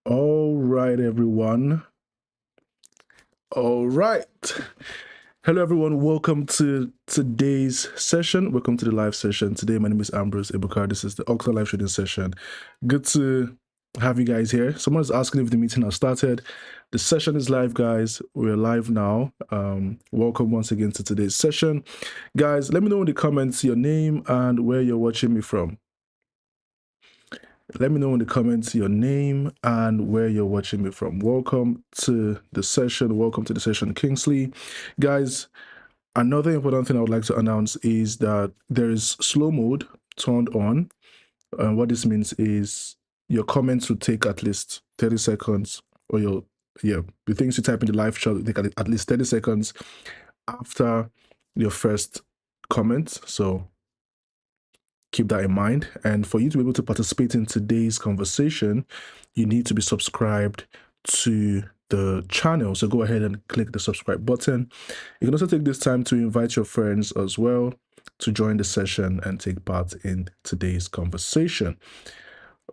All right, everyone. All right. Hello, everyone. Welcome to today's session. Welcome to the live session. Today, my name is Ambrose Ebuka. This is the Octa live trading session. Good to have you guys here. Someone's asking if the meeting has started. The session is live, guys. We're live now. Welcome once again to today's session. Guys, let me know in the comments your name and where you're watching me from. Let me know in the comments your name and where you're watching me from. Welcome to the session. Welcome to the session, Kingsley. Guys, another important thing I would like to announce is that there is slow mode turned on. And what this means is your comments will take at least 30 seconds, or the things you type in the live chat will take at least 30 seconds after your first comment. So keep that in mind. And for you to be able to participate in today's conversation, you need to be subscribed to the channel. So go ahead and click the subscribe button. You can also take this time to invite your friends as well to join the session and take part in today's conversation.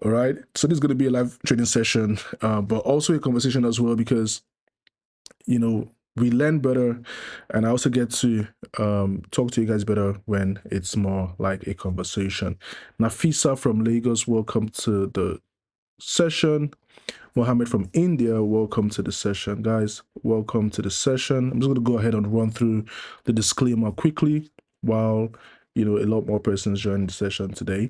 All right. So this is going to be a live trading session, but also a conversation as well, because, we learn better, and I also get to talk to you guys better when it's more like a conversation. Nafisa from Lagos, welcome to the session. Mohammed from India, welcome to the session. Guys, welcome to the session. I'm just going to go ahead and run through the disclaimer quickly while, a lot more persons join the session today.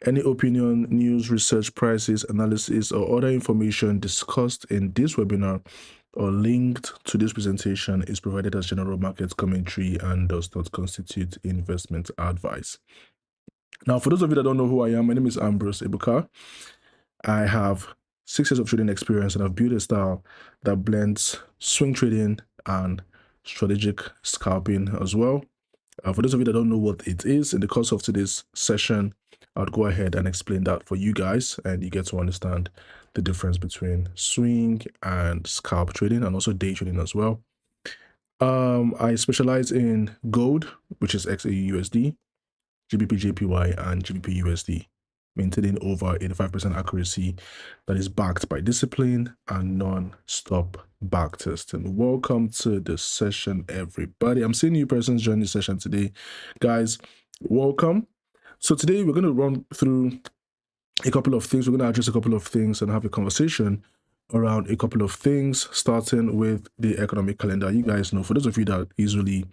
Any opinion, news, research, prices, analysis, or other information discussed in this webinar or linked to this presentation is provided as general market commentary and does not constitute investment advice. Now, for those of you that don't know who I am, my name is Ambrose Ebuka. I have 6 years of trading experience, and I've built a style that blends swing trading and strategic scalping as well. For those of you that don't know what it is, in the course of today's session, I'll go ahead and explain that for you guys, and you get to understand the difference between swing and scalp trading, and also day trading as well. I specialize in gold, which is XAUUSD, GBP JPY, and GBP USD, maintaining over 85% accuracy that is backed by discipline and non-stop back testing. Welcome to the session, everybody. I'm seeing new persons join the session today. Guys, welcome. So today we're going to run through a couple of things. We're going to address a couple of things and have a conversation around a couple of things, starting with the economic calendar. You guys know, for those of you that usually,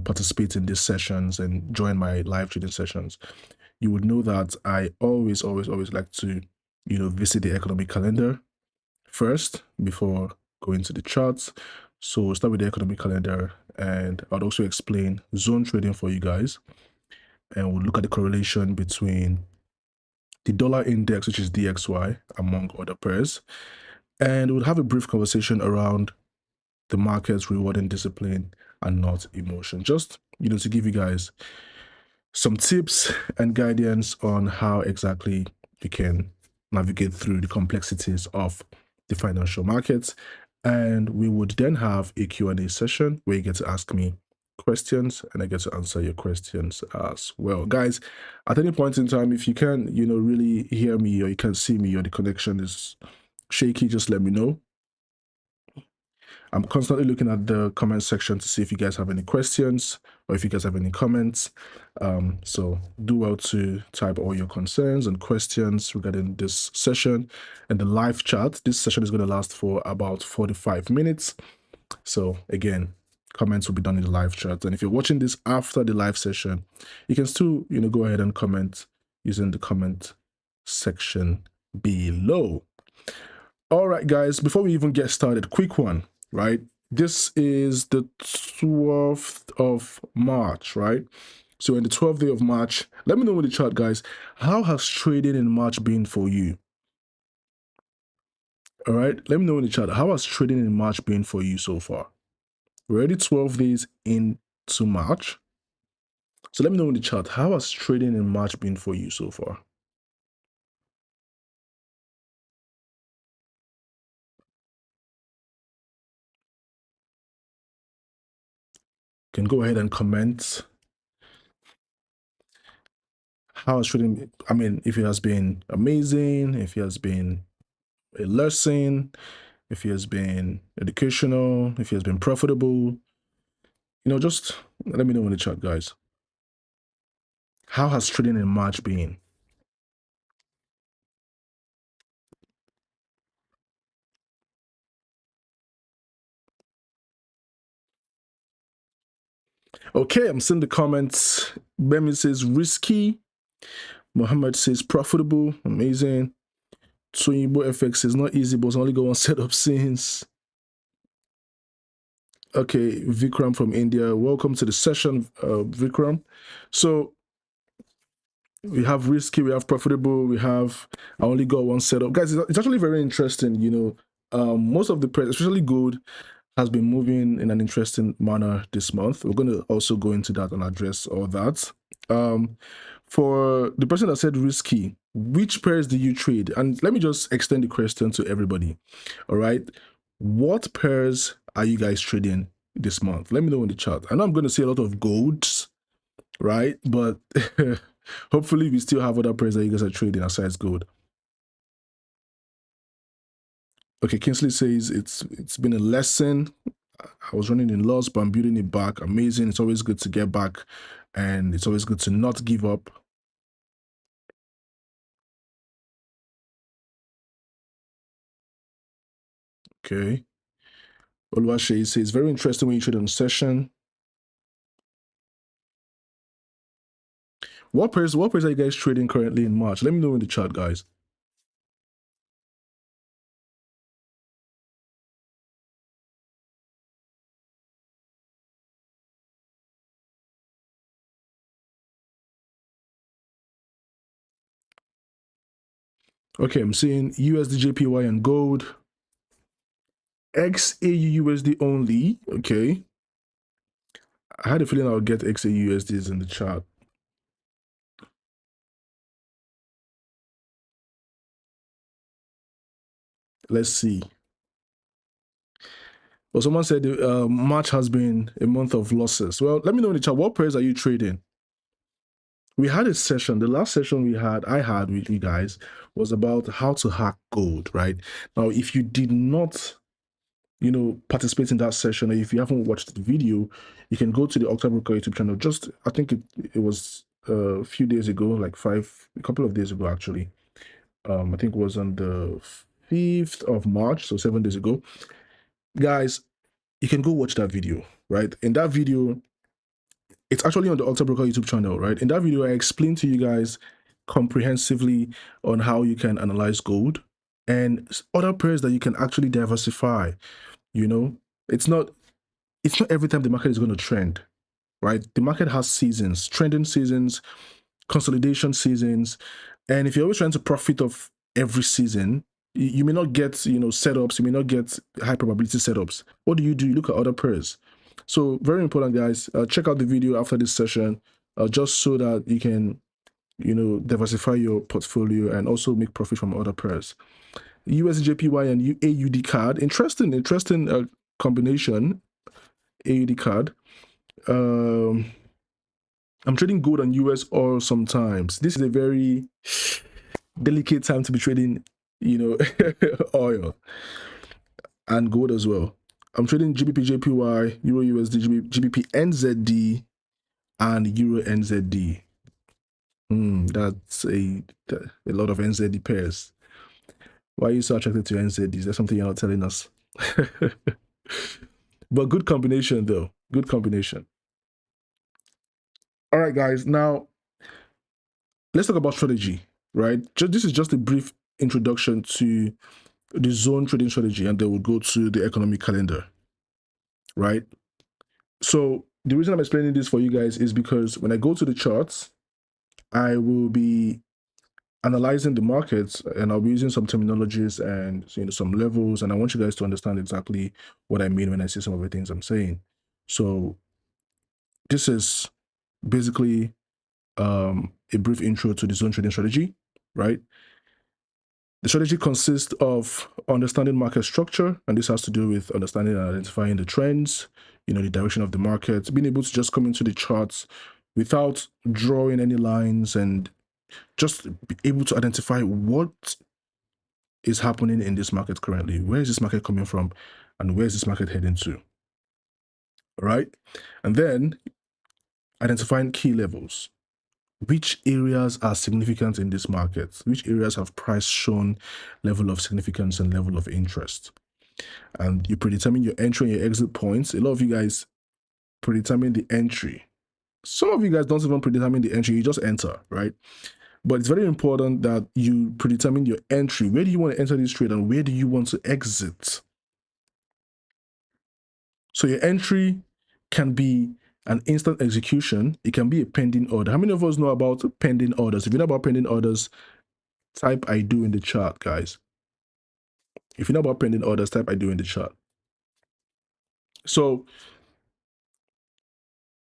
participate in these sessions and join my live trading sessions, you would know that I always like to, visit the economic calendar first before going to the charts. So we'll start with the economic calendar, and I'll also explain zone trading for you guys. And we'll look at the correlation between the dollar index, which is DXY, among other pairs. And we'll have a brief conversation around the markets rewarding discipline and not emotion. Just, to give you guys some tips and guidance on how exactly you can navigate through the complexities of the financial markets. And we would then have a Q&A session where you get to ask me questions and I get to answer your questions as well. Guys, at any point in time, if you can, really hear me, or you can see me, or the connection is shaky, just let me know. I'm constantly looking at the comment section to see if you guys have any questions or if you guys have any comments. So do well to type all your concerns and questions regarding this session and the live chat. This session is going to last for about 45 minutes. So again, comments will be done in the live chat. And if you're watching this after the live session, you can still, go ahead and comment using the comment section below. All right, guys, before we even get started, quick one. Right? This is the 12th of March, right? So in the 12th day of March, let me know in the chat, guys, how has trading in March been for you? All right, let me know in the chat, how has trading in March been for you so far? We're already 12 days into March. So let me know in the chat, how has trading in March been for you so far? You can go ahead and comment. How has trading, if it has been amazing, if it has been a lesson, if he has been educational, if he has been profitable. Just let me know in the chat, guys. How has trading in March been? Okay, I'm seeing the comments. Bemi says risky. Mohammed says profitable. Amazing. Soyibo FX is not easy, but it's only got one setup since. Okay, Vikram from India. Welcome to the session, Vikram. So we have risky, we have profitable, we have I only got one setup. Guys, it's actually very interesting. Most of the press, especially gold, has been moving in an interesting manner this month. We're going to also go into that and address all that. For the person that said risky, which pairs do you trade? And let me just extend the question to everybody. All right. What pairs are you guys trading this month? Let me know in the chat. I know I'm going to see a lot of golds, right? But hopefully we still have other pairs that you guys are trading aside gold. Okay, Kingsley says it's been a lesson. I was running in loss, but I'm building it back. Amazing. It's always good to get back, and it's always good to not give up. Okay. Oluwaseyi says, very interesting when you trade on session. What pairs are you guys trading currently in March? Let me know in the chat, guys. Okay, I'm seeing USD JPY and gold. XAU USD only. Okay. I had a feeling I would get XAU USDs in the chat. Let's see. Well, someone said March has been a month of losses. Well, let me know in the chat, what pairs are you trading? We had a session, the last session I had with you guys was about how to hack gold, right? Now, if you did not, participate in that session, or if you haven't watched the video, you can go to the Octa YouTube channel. I think it was a few days ago, like a couple of days ago, actually. I think it was on the 5th of March, so 7 days ago. Guys, you can go watch that video, right? In that video, it's actually on the Octa YouTube channel, right? In that video, I explained to you guys comprehensively on how you can analyze gold and other pairs that you can actually diversify. It's not every time the market is going to trend, right? The market has seasons, trending seasons, consolidation seasons, and if you're always trying to profit off every season, you may not get setups, you may not get high probability setups. What do? You look at other pairs. So very important, guys. Check out the video after this session, just so that you can diversify your portfolio and also make profit from other pairs. USJPY and AUD card, interesting combination. AUD card. I'm trading gold and US oil sometimes. This is a very delicate time to be trading, oil and gold as well. I'm trading GBP JPY, Euro USD, GBP NZD, and Euro NZD. That's a lot of NZD pairs. Why are you so attracted to NZD? Is that something you're not telling us? But good combination, though. Good combination. All right, guys. Now, let's talk about strategy, right? This is just a brief introduction to the zone trading strategy, and then we'll go to the economic calendar, right? So the reason I'm explaining this for you guys is because when I go to the charts, I will be analyzing the markets, and I'll be using some terminologies and some levels, and I want you guys to understand exactly what I mean when I say some of the things I'm saying. So this is basically a brief intro to the zone trading strategy, right? The strategy consists of understanding market structure, and this has to do with understanding and identifying the trends, the direction of the market, being able to just come into the charts without drawing any lines, and just be able to identify what is happening in this market currently? Where is this market coming from? And where is this market heading to? All right. And then identifying key levels. Which areas are significant in this market? Which areas have price shown level of significance and level of interest? And you predetermine your entry and your exit points. A lot of you guys predetermine the entry. Some of you guys don't even predetermine the entry, you just enter, right? But it's very important that you predetermine your entry. Where do you want to enter this trade and where do you want to exit? So your entry can be an instant execution. It can be a pending order. How many of us know about pending orders? If you know about pending orders, type I do in the chat, guys. If you know about pending orders, type I do in the chat. So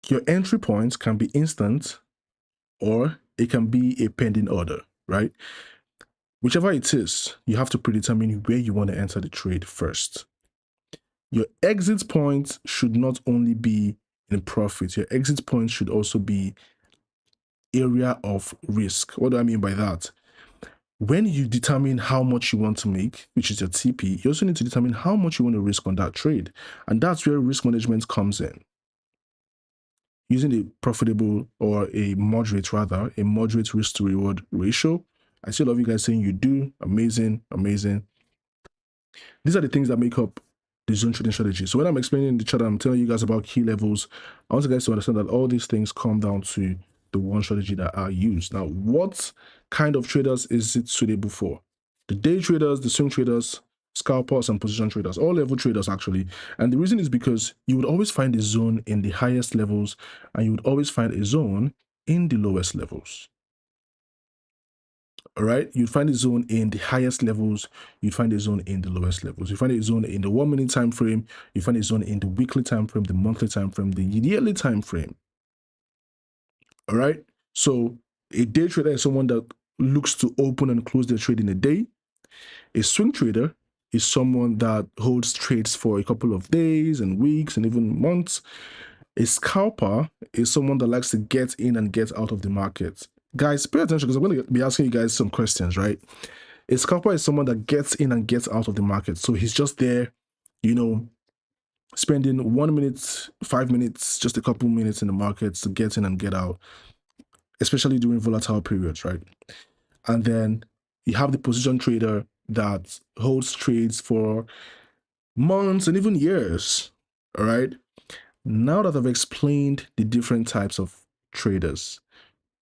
your entry points can be instant or it can be a pending order, right? Whichever it is, you have to predetermine where you want to enter the trade first. Your exit point should not only be in profit, your exit point should also be area of risk. What do I mean by that? When you determine how much you want to make, which is your TP, you also need to determine how much you want to risk on that trade. And that's where risk management comes in. Using a profitable or a moderate risk to reward ratio. I see a lot of you guys saying you do. Amazing, amazing. These are the things that make up the zone trading strategy. So when I'm explaining in the chat, I'm telling you guys about key levels. I want you guys to understand that all these things come down to the one strategy that I use. Now, what kind of traders is it suitable for? The day traders, the swing traders, scalpers, and position traders, all level traders actually. And the reason is because you would always find a zone in the highest levels and you would always find a zone in the lowest levels. All right, you'd find a zone in the highest levels, you'd find a zone in the lowest levels. You find a zone in the 1 minute time frame, you find a zone in the weekly time frame, the monthly time frame, the yearly time frame. All right, so a day trader is someone that looks to open and close their trade in a day. A swing trader is someone that holds trades for a couple of days and weeks and even months. A scalper is someone that likes to get in and get out of the market. Guys, pay attention because I'm going to be asking you guys some questions, right? A scalper is someone that gets in and gets out of the market. So he's just there, you know, spending 1 minute, 5 minutes, just a couple minutes in the markets to get in and get out, especially during volatile periods, right? And then you have the position trader that holds trades for months and even years, all right? Now that I've explained the different types of traders,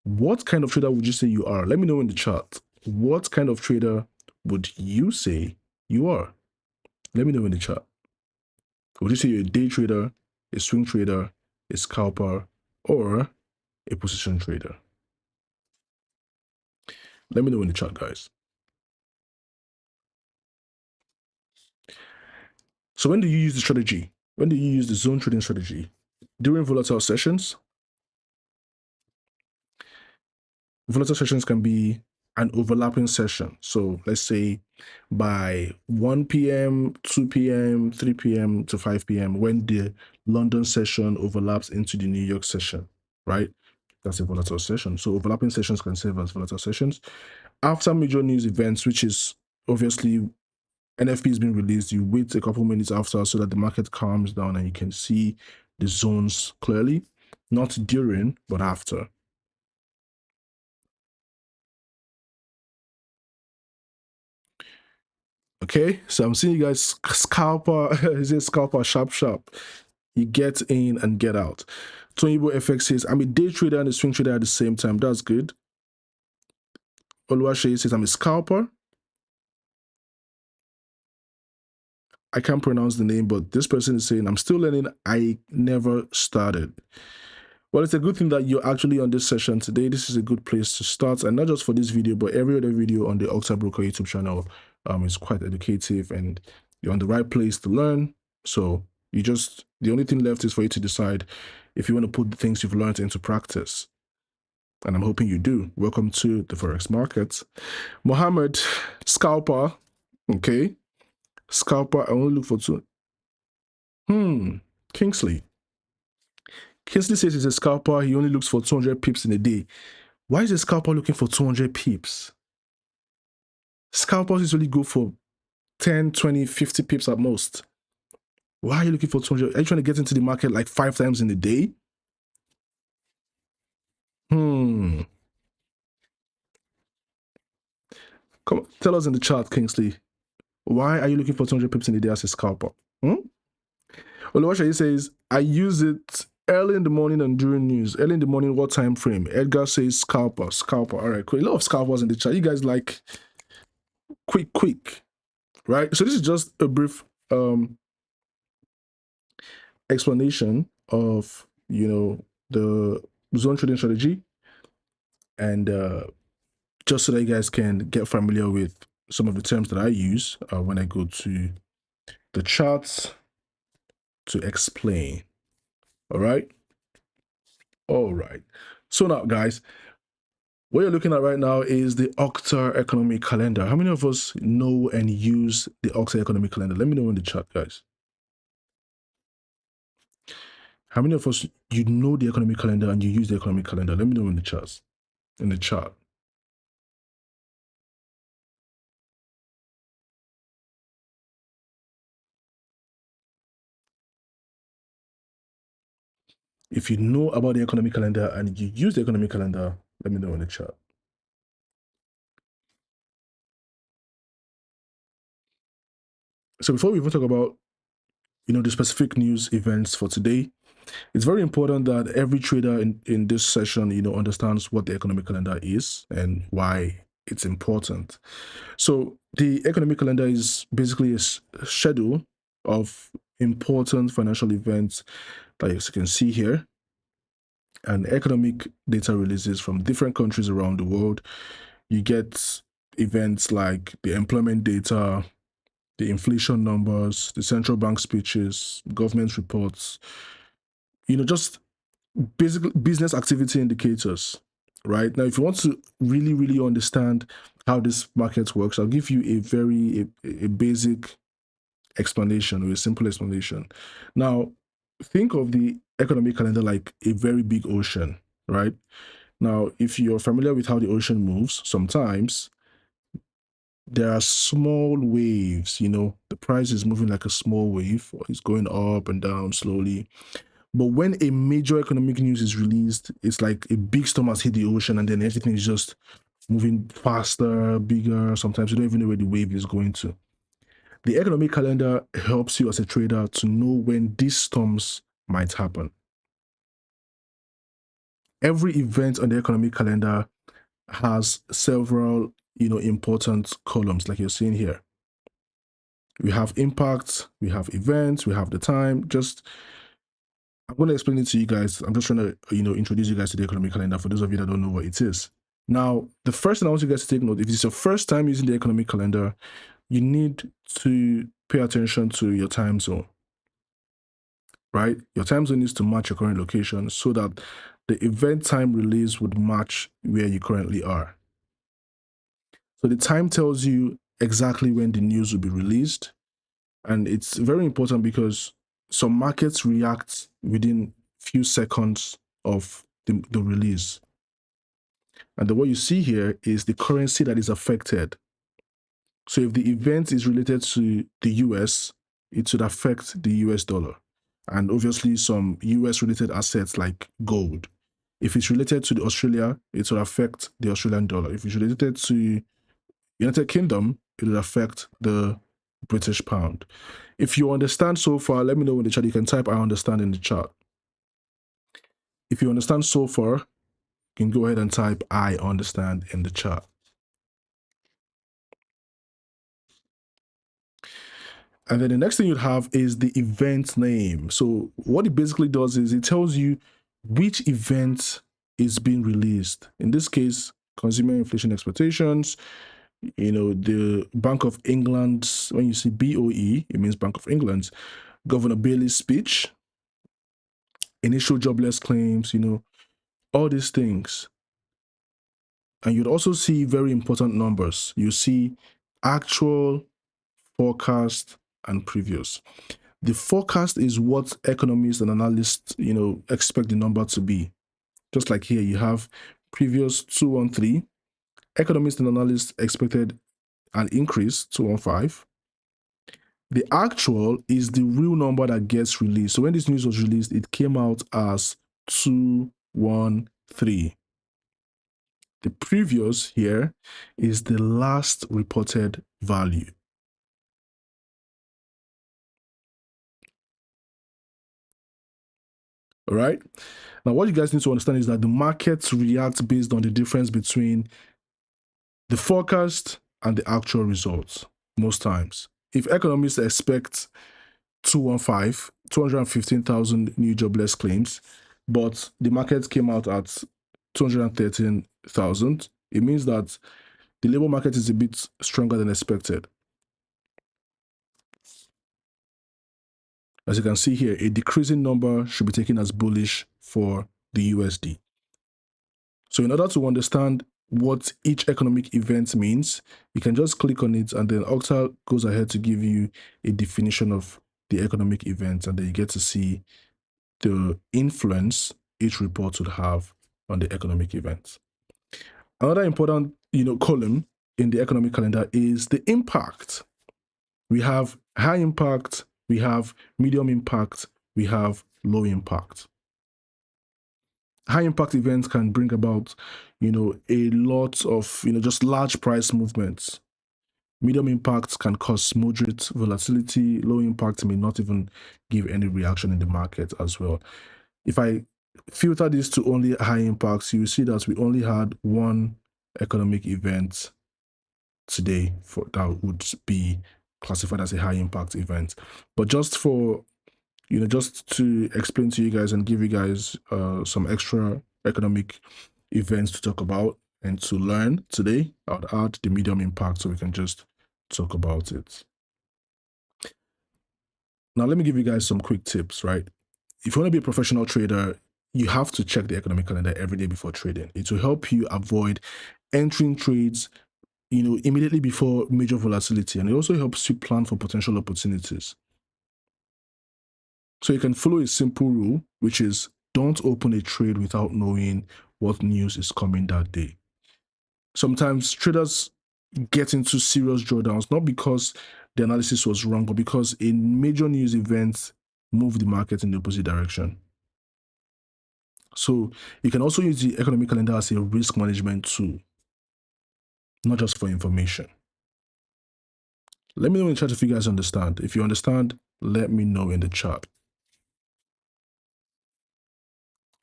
what kind of trader would you say you are? Let me know in the chat. What kind of trader would you say you are? Let me know in the chat. Would you say you're a day trader, a swing trader, a scalper, or a position trader? Let me know in the chat, guys. So when do you use the strategy? When do you use the zone trading strategy? During volatile sessions. Volatile sessions can be an overlapping session. So let's say by 1 p.m., 2 p.m., 3 p.m. to 5 p.m. when the London session overlaps into the New York session, right? That's a volatile session. So overlapping sessions can serve as volatile sessions. After major news events, which is obviously NFP has been released, you wait a couple minutes after so that the market calms down and you can see the zones clearly, not during, but after. Okay, so I'm seeing you guys scalper, is it scalper, sharp. You get in and get out. Tonybo FX says, I'm a day trader and a swing trader at the same time. That's good. Oluwashe says, I'm a scalper. I can't pronounce the name, but this person is saying, I'm still learning. I never started. Well, it's a good thing that you're actually on this session today. This is a good place to start, and not just for this video, but every other video on the Octa Broker YouTube channel is quite educative, and you're on the right place to learn. So the only thing left is for you to decide if you want to put the things you've learned into practice. And I'm hoping you do. Welcome to the Forex market. Mohammed, scalper. Okay. Scalper, I only look for two. Kingsley. Kingsley says he's a scalper. He only looks for 200 pips in a day. Why is a scalper looking for 200 pips? Scalpers usually go for 10, 20, 50 pips at most. Why are you looking for 200? Are you trying to get into the market like 5 times in a day? Come, tell us in the chat, Kingsley. Why are you looking for 200 pips in a day as a scalper? Oluwaseyi says, I use it early in the morning and during news. Early in the morning, what time frame? Edgar says scalper. All right, cool. A lot of scalpers in the chat. You guys like quick, right? So this is just a brief explanation of, the zone trading strategy, and just so that you guys can get familiar with some of the terms that I use when I go to the charts to explain. All right. So now, guys, what you're looking at right now is the Octa economic calendar. How many of us know and use the Octa economic calendar? Let me know in the chat, guys. How many of us, you know the economic calendar and you use the economic calendar? Let me know in the chat. If you know about the economic calendar and you use the economic calendar, let me know in the chat. So before we even talk about, the specific news events for today, it's very important that every trader in this session, understands what the economic calendar is and why it's important. So the economic calendar is basically a schedule of important financial events that you can see here, and economic data releases from different countries around the world. You get events like the employment data, the inflation numbers, the central bank speeches, government reports, just basically business activity indicators. Right now, if you want to really understand how this market works, I'll give you a basic explanation, or a simple explanation. Now, think of the economic calendar like a very big ocean, right? Now, if you're familiar with how the ocean moves, sometimes there are small waves, the price is moving like a small wave, or it's going up and down slowly. But when a major economic news is released, it's like a big storm has hit the ocean, and then everything is just moving faster, bigger. Sometimes you don't even know where the wave is going to. The economic calendar helps you as a trader to know when these storms might happen. Every event on the economic calendar has several, important columns like you're seeing here. We have impacts, we have events, we have the time. I'm going to explain it to you guys. I'm just trying to, introduce you guys to the economic calendar for those of you that don't know what it is. Now, the first thing I want you guys to take note, if it's your first time using the economic calendar, you need to pay attention to your time zone, right? Your time zone needs to match your current location so that the event time release would match where you currently are. So the time tells you exactly when the news will be released. And it's very important because some markets react within few seconds of the release. And what you see here is the currency that is affected. So if the event is related to the US, it should affect the US dollar. And obviously some US related assets like gold. If it's related to the Australia, it will affect the Australian dollar. If it's related to United Kingdom, it will affect the British pound. If you understand so far, let me know in the chat. You can type I understand in the chat. If you understand so far, you can go ahead and type I understand in the chat. And then the next thing you'd have is the event name. So what it basically does is it tells you which event is being released. In this case, consumer inflation expectations, the Bank of England, when you see BOE, it means Bank of England, Governor Bailey's speech, initial jobless claims, all these things. And you'd also see very important numbers. You see actual, forecast, and previous. The forecast is what economists and analysts, expect the number to be. Just like here, you have previous 213. Economists and analysts expected an increase, 215. The actual is the real number that gets released. So when this news was released, it came out as 213. The previous here is the last reported value. All right. Now, what you guys need to understand is that the markets react based on the difference between the forecast and the actual results most times. If economists expect 215,000 new jobless claims, but the market came out at 213,000, it means that the labor market is a bit stronger than expected. As you can see here, a decreasing number should be taken as bullish for the USD. So in order to understand what each economic event means, you can just click on it, and then Octa goes ahead to give you a definition of the economic event, and then you get to see the influence each report would have on the economic event. Another important, column in the economic calendar is the impact. We have high impact, we have medium impact, we have low impact. High impact events can bring about, a lot of, just large price movements. Medium impact can cause moderate volatility. Low impact may not even give any reaction in the market as well. If I filter this to only high impacts, you will see that we only had one economic event today that would be classified as a high impact event. But just for, just to explain to you guys and give you guys some extra economic events to talk about and to learn today, I would add the medium impact so we can just talk about it. Now, let me give you guys some quick tips, right? If you want to be a professional trader, you have to check the economic calendar every day before trading. It will help you avoid entering trades, immediately before major volatility, and it also helps you plan for potential opportunities. So you can follow a simple rule, which is don't open a trade without knowing what news is coming that day. Sometimes traders get into serious drawdowns, not because the analysis was wrong, but because a major news event moved the market in the opposite direction. So you can also use the economic calendar as a risk management tool, not just for information. Let me know in the chat if you guys understand. If you understand, let me know in the chat.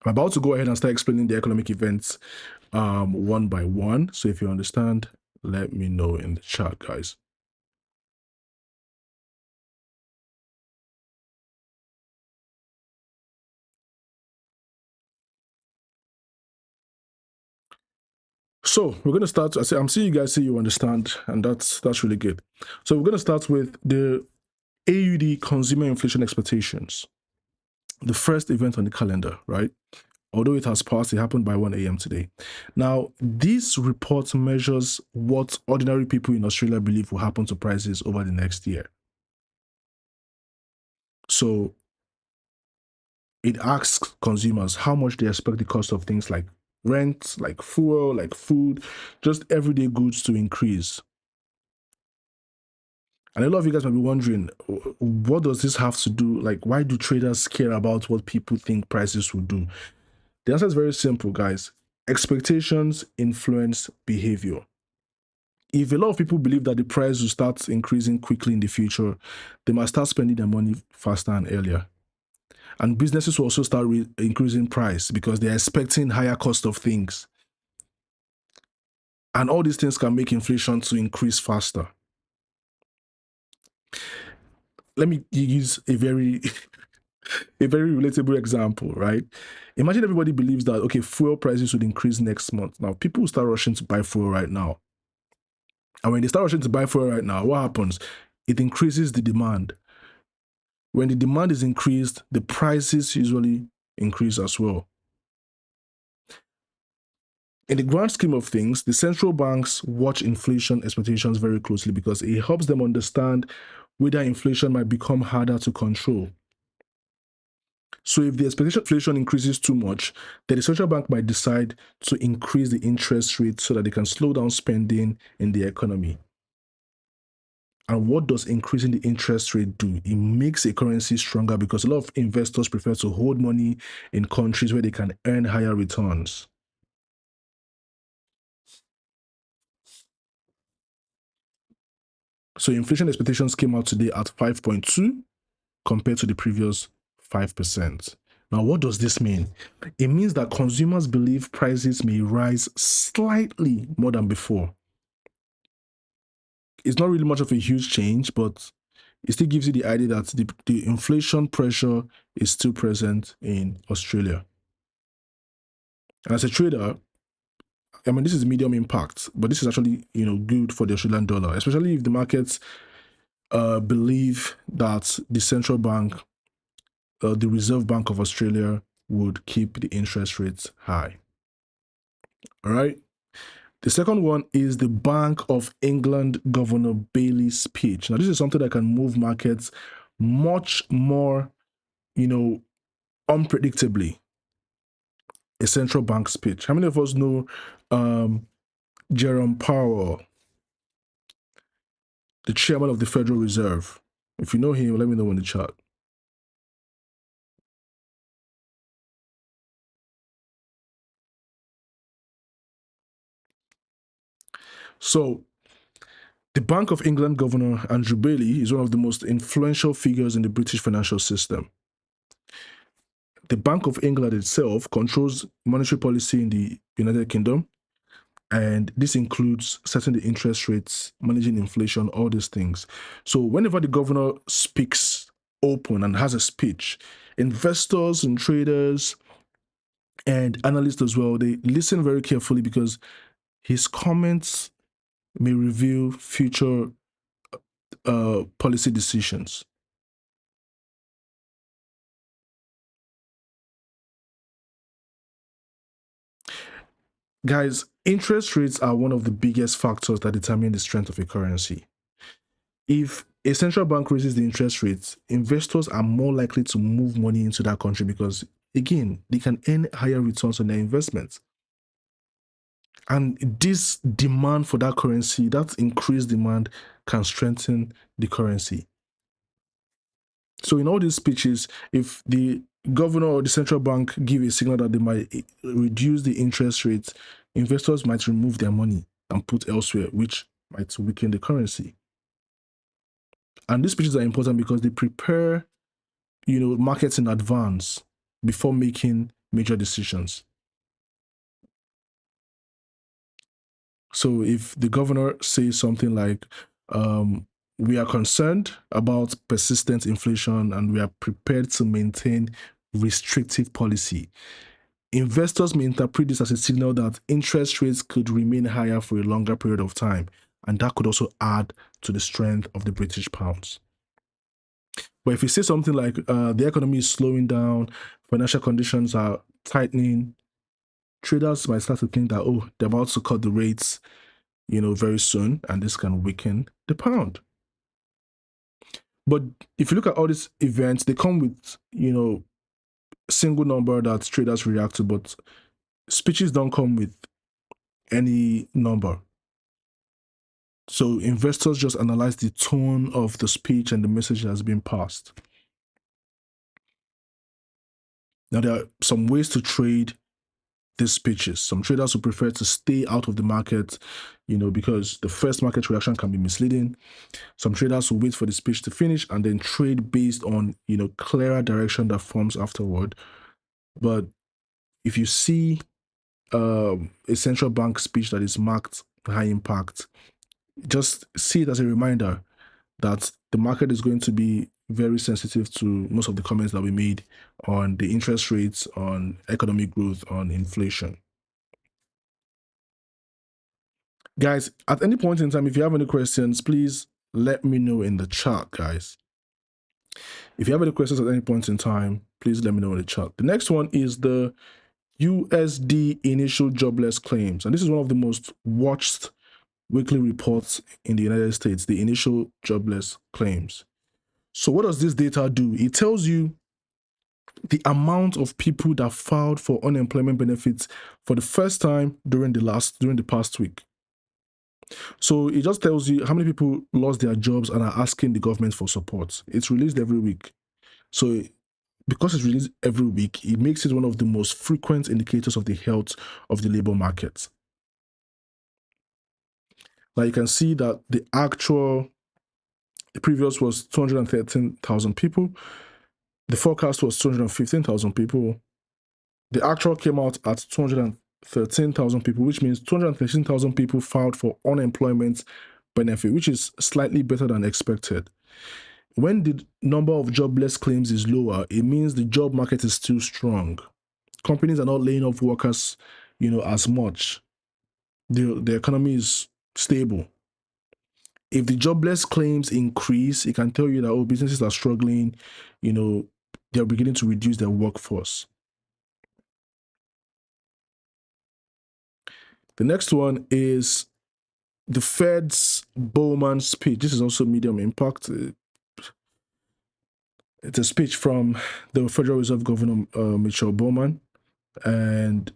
I'm about to go ahead and start explaining the economic events one by one. So if you understand, let me know in the chat, guys. So we're going to start. I'm seeing you guys say you understand, and that's really good. So we're going to start with the AUD consumer inflation expectations, the first event on the calendar, right? Although it has passed, it happened by 1 a.m. today. Now, this report measures what ordinary people in Australia believe will happen to prices over the next year. So it asks consumers how much they expect the cost of things like rent, like fuel, like food, just everyday goods to increase. And a lot of you guys might be wondering, what does this have to do? Like, why do traders care about what people think prices will do? The answer is very simple, guys. Expectations influence behavior. If a lot of people believe that the price will start increasing quickly in the future, they must start spending their money faster and earlier. And businesses will also start increasing price because they're expecting higher cost of things. And all these things can make inflation to increase faster. Let me use a very relatable example, right? Imagine everybody believes that, okay, fuel prices would increase next month. Now, people will start rushing to buy fuel right now. And when they start rushing to buy fuel right now, what happens? It increases the demand. When the demand is increased, the prices usually increase as well. In the grand scheme of things, the central banks watch inflation expectations very closely because it helps them understand whether inflation might become harder to control. So if the expectation inflation increases too much, then the central bank might decide to increase the interest rate so that they can slow down spending in the economy. And what does increasing the interest rate do? It makes a currency stronger because a lot of investors prefer to hold money in countries where they can earn higher returns. So inflation expectations came out today at 5.2 compared to the previous 5%. Now, what does this mean? It means that consumers believe prices may rise slightly more than before. It's not really much of a huge change, but it still gives you the idea that the inflation pressure is still present in Australia. And as a trader, I mean, this is medium impact, but this is actually, good for the Australian dollar, especially if the markets believe that the central bank, the Reserve Bank of Australia, would keep the interest rates high. All right. The second one is the Bank of England Governor Bailey's speech. Now, this is something that can move markets much more, unpredictably. A central bank speech. How many of us know Jerome Powell, the chairman of the Federal Reserve? If you know him, let me know in the chat. So, the Bank of England Governor Andrew Bailey is one of the most influential figures in the British financial system. The Bank of England itself controls monetary policy in the United Kingdom, and this includes setting the interest rates, managing inflation, all these things. So whenever the governor speaks open and has a speech, investors and traders and analysts as well, they listen very carefully because his comments may reveal future policy decisions. Guys, interest rates are one of the biggest factors that determine the strength of a currency. If a central bank raises the interest rates, investors are more likely to move money into that country because, again, they can earn higher returns on their investments. And this demand for that currency, that increased demand, can strengthen the currency. So in all these speeches, if the governor or the central bank give a signal that they might reduce the interest rates, investors might remove their money and put elsewhere, which might weaken the currency. And these speeches are important because they prepare, markets in advance before making major decisions. So if the governor says something like, we are concerned about persistent inflation and we are prepared to maintain restrictive policy, investors may interpret this as a signal that interest rates could remain higher for a longer period of time, and that could also add to the strength of the British pounds. But if you say something like the economy is slowing down, financial conditions are tightening, traders might start to think that, oh, they're about to cut the rates, very soon, and this can weaken the pound. But if you look at all these events, they come with, single number that traders react to, but speeches don't come with any number. So investors just analyze the tone of the speech and the message that has been passed. Now, there are some ways to trade these speeches. Some traders who prefer to stay out of the market, because the first market reaction can be misleading. Some traders will wait for the speech to finish and then trade based on, clearer direction that forms afterward. But if you see a central bank speech that is marked high impact, just see it as a reminder that the market is going to be very sensitive to most of the comments that we made on the interest rates, on economic growth, on inflation. Guys, at any point in time, if you have any questions, please let me know in the chat, guys. If you have any questions at any point in time, please let me know in the chat. The next one is the USD initial jobless claims. And this is one of the most watched weekly reports in the United States, the initial jobless claims. So what does this data do? It tells you the amount of people that filed for unemployment benefits for the first time during the past week. So it just tells you how many people lost their jobs and are asking the government for support. It's released every week. So because it's released every week, it makes it one of the most frequent indicators of the health of the labor market. Now you can see that the previous was 213,000 people. The forecast was 215,000 people. The actual came out at 213,000 people, which means 213,000 people filed for unemployment benefit, which is slightly better than expected. When the number of jobless claims is lower, it means the job market is still strong. Companies are not laying off workers, as much. The economy is stable. If the jobless claims increase, it can tell you that businesses are struggling, they're beginning to reduce their workforce. The next one is the Fed's Bowman speech. This is also medium impact. It's a speech from the Federal Reserve Governor, Michelle Bowman. And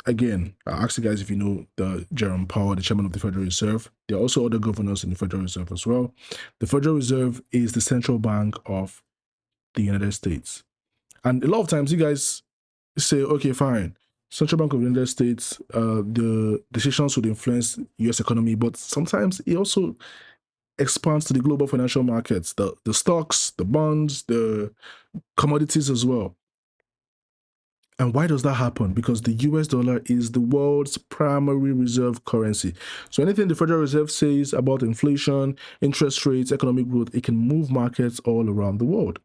again, I asked you guys if you know the Jerome Powell, the chairman of the Federal Reserve. There are also other governors in the Federal Reserve as well. The Federal Reserve is the central bank of the United States. And a lot of times you guys say, okay, fine, Central Bank of the United States, the decisions would influence US economy, but sometimes it also expands to the global financial markets, the stocks, the bonds, the commodities as well. And why does that happen? Because the US dollar is the world's primary reserve currency. So anything the Federal Reserve says about inflation, interest rates, economic growth, it can move markets all around the world.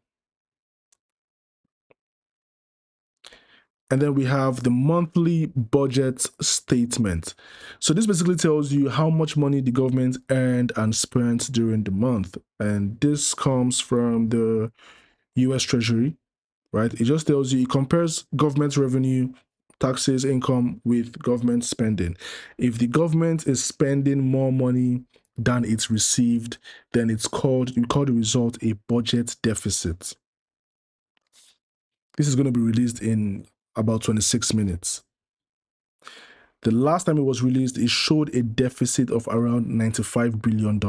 And then we have the monthly budget statement. So this basically tells you how much money the government earned and spent during the month. And this comes from the US Treasury, right? It just tells you, it compares government revenue, taxes, income with government spending. If the government is spending more money than it's received, then we call the result a budget deficit. This is going to be released in about 26 minutes. The last time it was released, it showed a deficit of around $95 billion.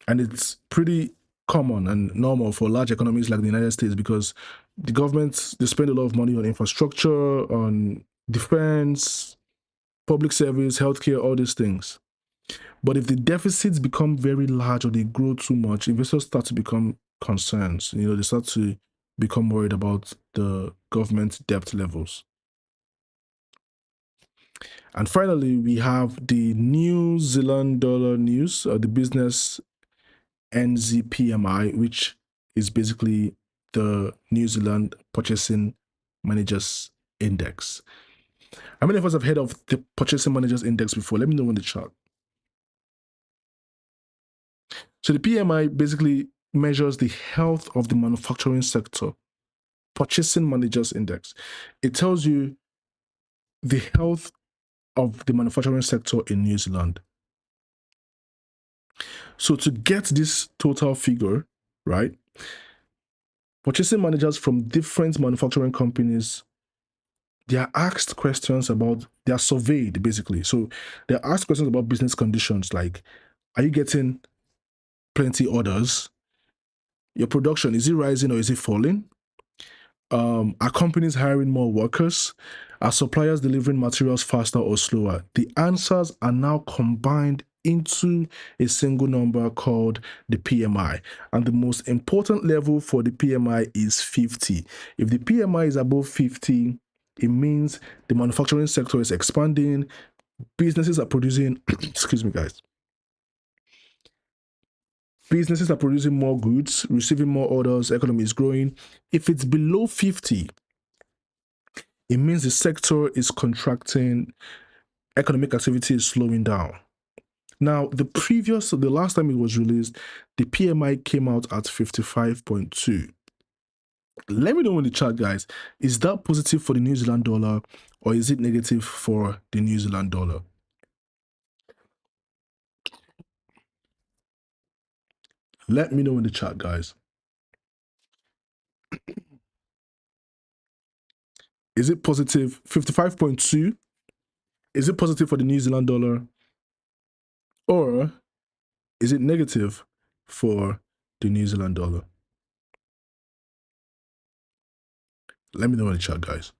And it's pretty common and normal for large economies like the United States, because the government, they spend a lot of money on infrastructure, on defense, public service, healthcare, all these things. But if the deficits become very large or they grow too much, investors start to become concerned. They start to become worried about the government debt levels. And finally, we have the New Zealand dollar news, the business NZPMI, which is basically the New Zealand Purchasing Managers Index. How many of us have heard of the Purchasing Managers Index before? Let me know in the chat. So the PMI basically measures the health of the manufacturing sector. Purchasing Managers Index. It tells you the health of the manufacturing sector in New Zealand. So to get this total figure, right, purchasing managers from different manufacturing companies, they are asked questions about, they are surveyed basically. So they're asked questions about business conditions, like, are you getting plenty orders? Your production, is it rising or is it falling? Are companies hiring more workers? Are suppliers delivering materials faster or slower? The answers are now combined into a single number called the PMI. And the most important level for the PMI is 50. If the PMI is above 50, it means the manufacturing sector is expanding, businesses are producing, excuse me, guys. Businesses are producing more goods, receiving more orders, economy is growing. If it's below 50, it means the sector is contracting, economic activity is slowing down. Now, the last time it was released, the PMI came out at 55.2. Let me know in the chat, guys, is that positive for the New Zealand dollar or is it negative for the New Zealand dollar? Let me know in the chat, guys. Is it positive? 55.2 Is it positive for the New Zealand dollar, or is it negative for the New Zealand dollar? Let me know in the chat, guys.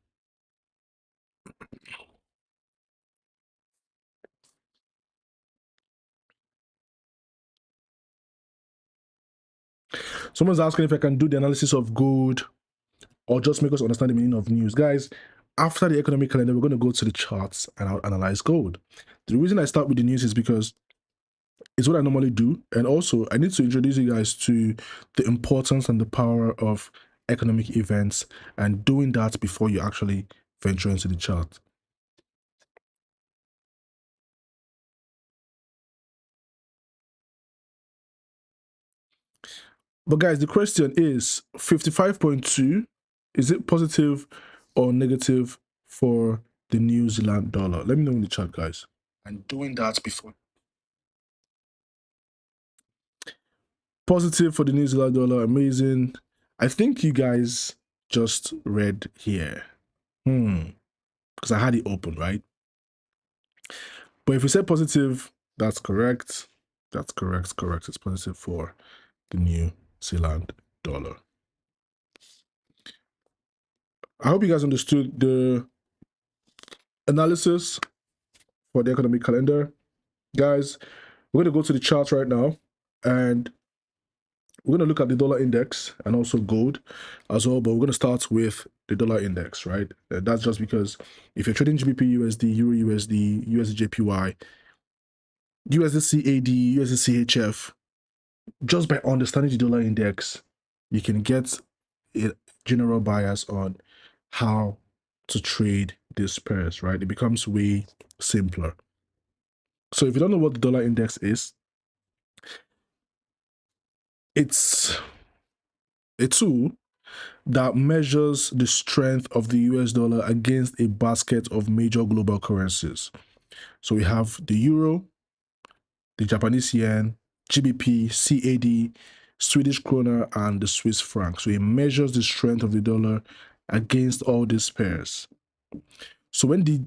Someone's asking if I can do the analysis of gold or just make us understand the meaning of news. Guys, after the economic calendar, we're going to go to the charts and I'll analyze gold. The reason I start with the news is because it's what I normally do. And also, I need to introduce you guys to the importance and the power of economic events and doing that before you actually venture into the chart. But guys, the question is 55.2, is it positive or negative for the New Zealand dollar? Let me know in the chat, guys. And doing that before. Positive for the New Zealand dollar, amazing. I think you guys just read here. Because I had it open, right? But if we say positive, that's correct. That's correct. It's positive for the New Zealand dollar. I hope you guys understood the analysis for the economic calendar. Guys, we're going to go to the chart right now and we're going to look at the dollar index and also gold as well, but we're going to start with the dollar index, right? That's just because if you're trading GBP USD, Euro USD, USD JPY, USD CAD, USD CHF, just by understanding the dollar index, you can get a general bias on how to trade these pairs, right? It becomes way simpler. So if you don't know what the dollar index is, it's a tool that measures the strength of the US dollar against a basket of major global currencies. So we have the euro, the Japanese yen, GBP, CAD, Swedish krona, and the Swiss franc. So it measures the strength of the dollar against all these pairs. So when the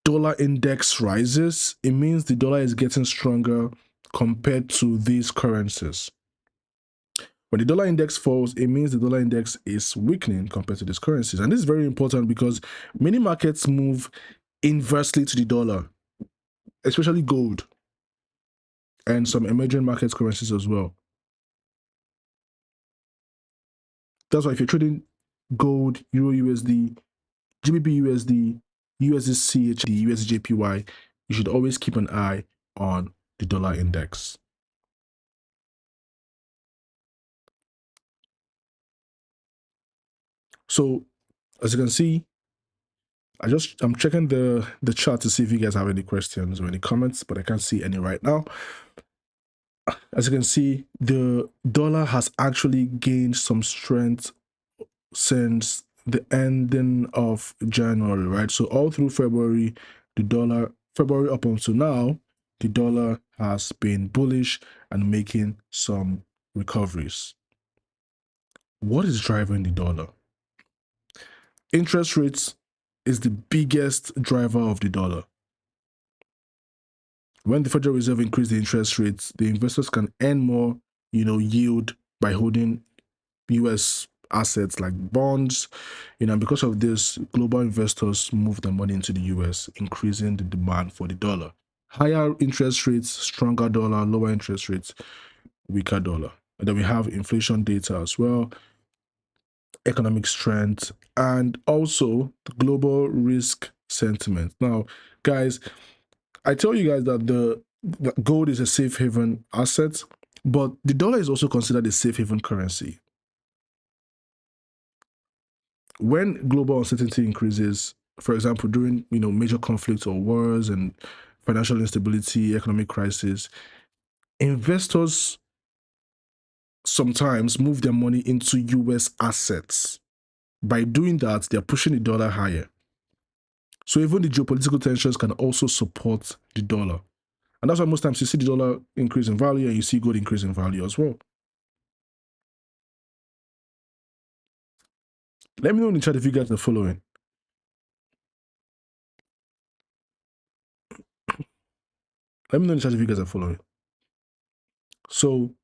dollar index rises, it means the dollar is getting stronger compared to these currencies. When the dollar index falls, it means the dollar index is weakening compared to these currencies. And this is very important because many markets move inversely to the dollar, especially gold and some emerging market currencies as well. That's why if you're trading gold, Euro USD, GBP USD, USD CHD, USD JPY, you should always keep an eye on the dollar index. So as you can see, I'm checking the chat to see if you guys have any questions or any comments, but I can't see any right now. As you can see, the dollar has actually gained some strength since the ending of January, right? So all through February, February up until now, the dollar has been bullish and making some recoveries. What is driving the dollar? Interest rates is the biggest driver of the dollar. When the Federal Reserve increase the interest rates, the investors can earn more, yield by holding US assets like bonds, and because of this, global investors move their money into the US, increasing the demand for the dollar. Higher interest rates, stronger dollar, lower interest rates, weaker dollar. And then we have inflation data as well, economic strength, and also the global risk sentiment. Now, guys, I tell you guys that gold is a safe haven asset, but the dollar is also considered a safe haven currency. When global uncertainty increases, for example, during major conflicts or wars and financial instability, economic crisis, investors sometimes move their money into US assets. By doing that, they're pushing the dollar higher. So even the geopolitical tensions can also support the dollar. And that's why most times you see the dollar increase in value and you see gold increase in value as well. Let me know in the chat if you guys are following. Let me know in the chat if you guys are following. So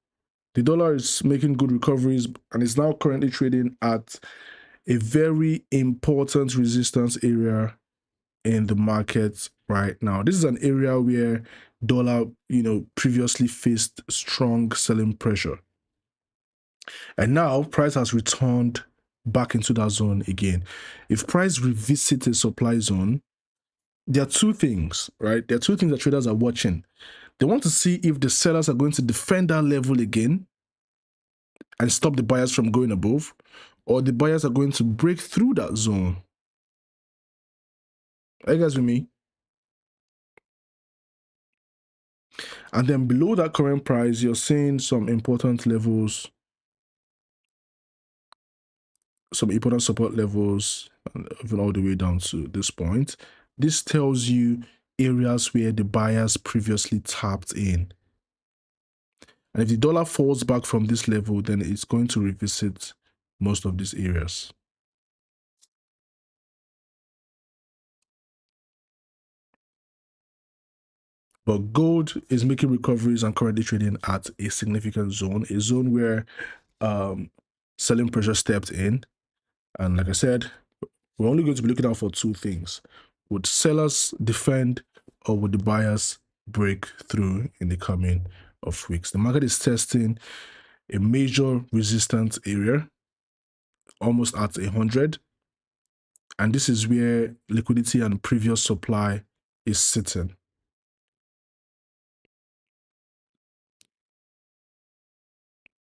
the dollar is making good recoveries and is now currently trading at a very important resistance area in the market right now. This is an area where dollar, previously faced strong selling pressure. And now price has returned back into that zone again. If price revisits a supply zone, there are two things, right? There are two things that traders are watching. They want to see if the sellers are going to defend that level again and stop the buyers from going above, or the buyers are going to break through that zone. Are you guys with me? And then below that current price, you're seeing some important levels, some important support levels, even all the way down to this point. This tells you areas where the buyers previously tapped in. And if the dollar falls back from this level, then it's going to revisit most of these areas. But gold is making recoveries and currently trading at a significant zone, a zone where selling pressure stepped in. And like I said, we're only going to be looking out for two things. Would sellers defend, or would the buyers break through in the coming of weeks? The market is testing a major resistance area, almost at 100. And this is where liquidity and previous supply is sitting.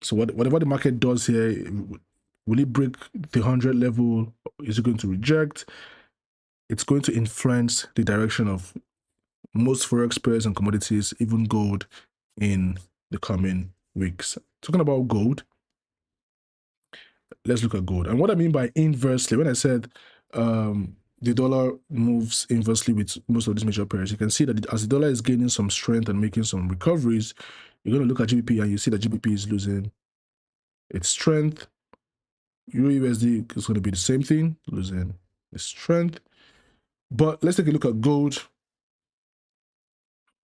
So whatever the market does here, will it break the 100 level? Is it going to reject? It's going to influence the direction of most Forex pairs and commodities, even gold, in the coming weeks. Talking about gold, let's look at gold. And what I mean by inversely, when I said the dollar moves inversely with most of these major pairs, you can see that as the dollar is gaining some strength and making some recoveries, you're going to look at GBP and you see that GBP is losing its strength. Euro USD is going to be the same thing, losing its strength. But let's take a look at gold.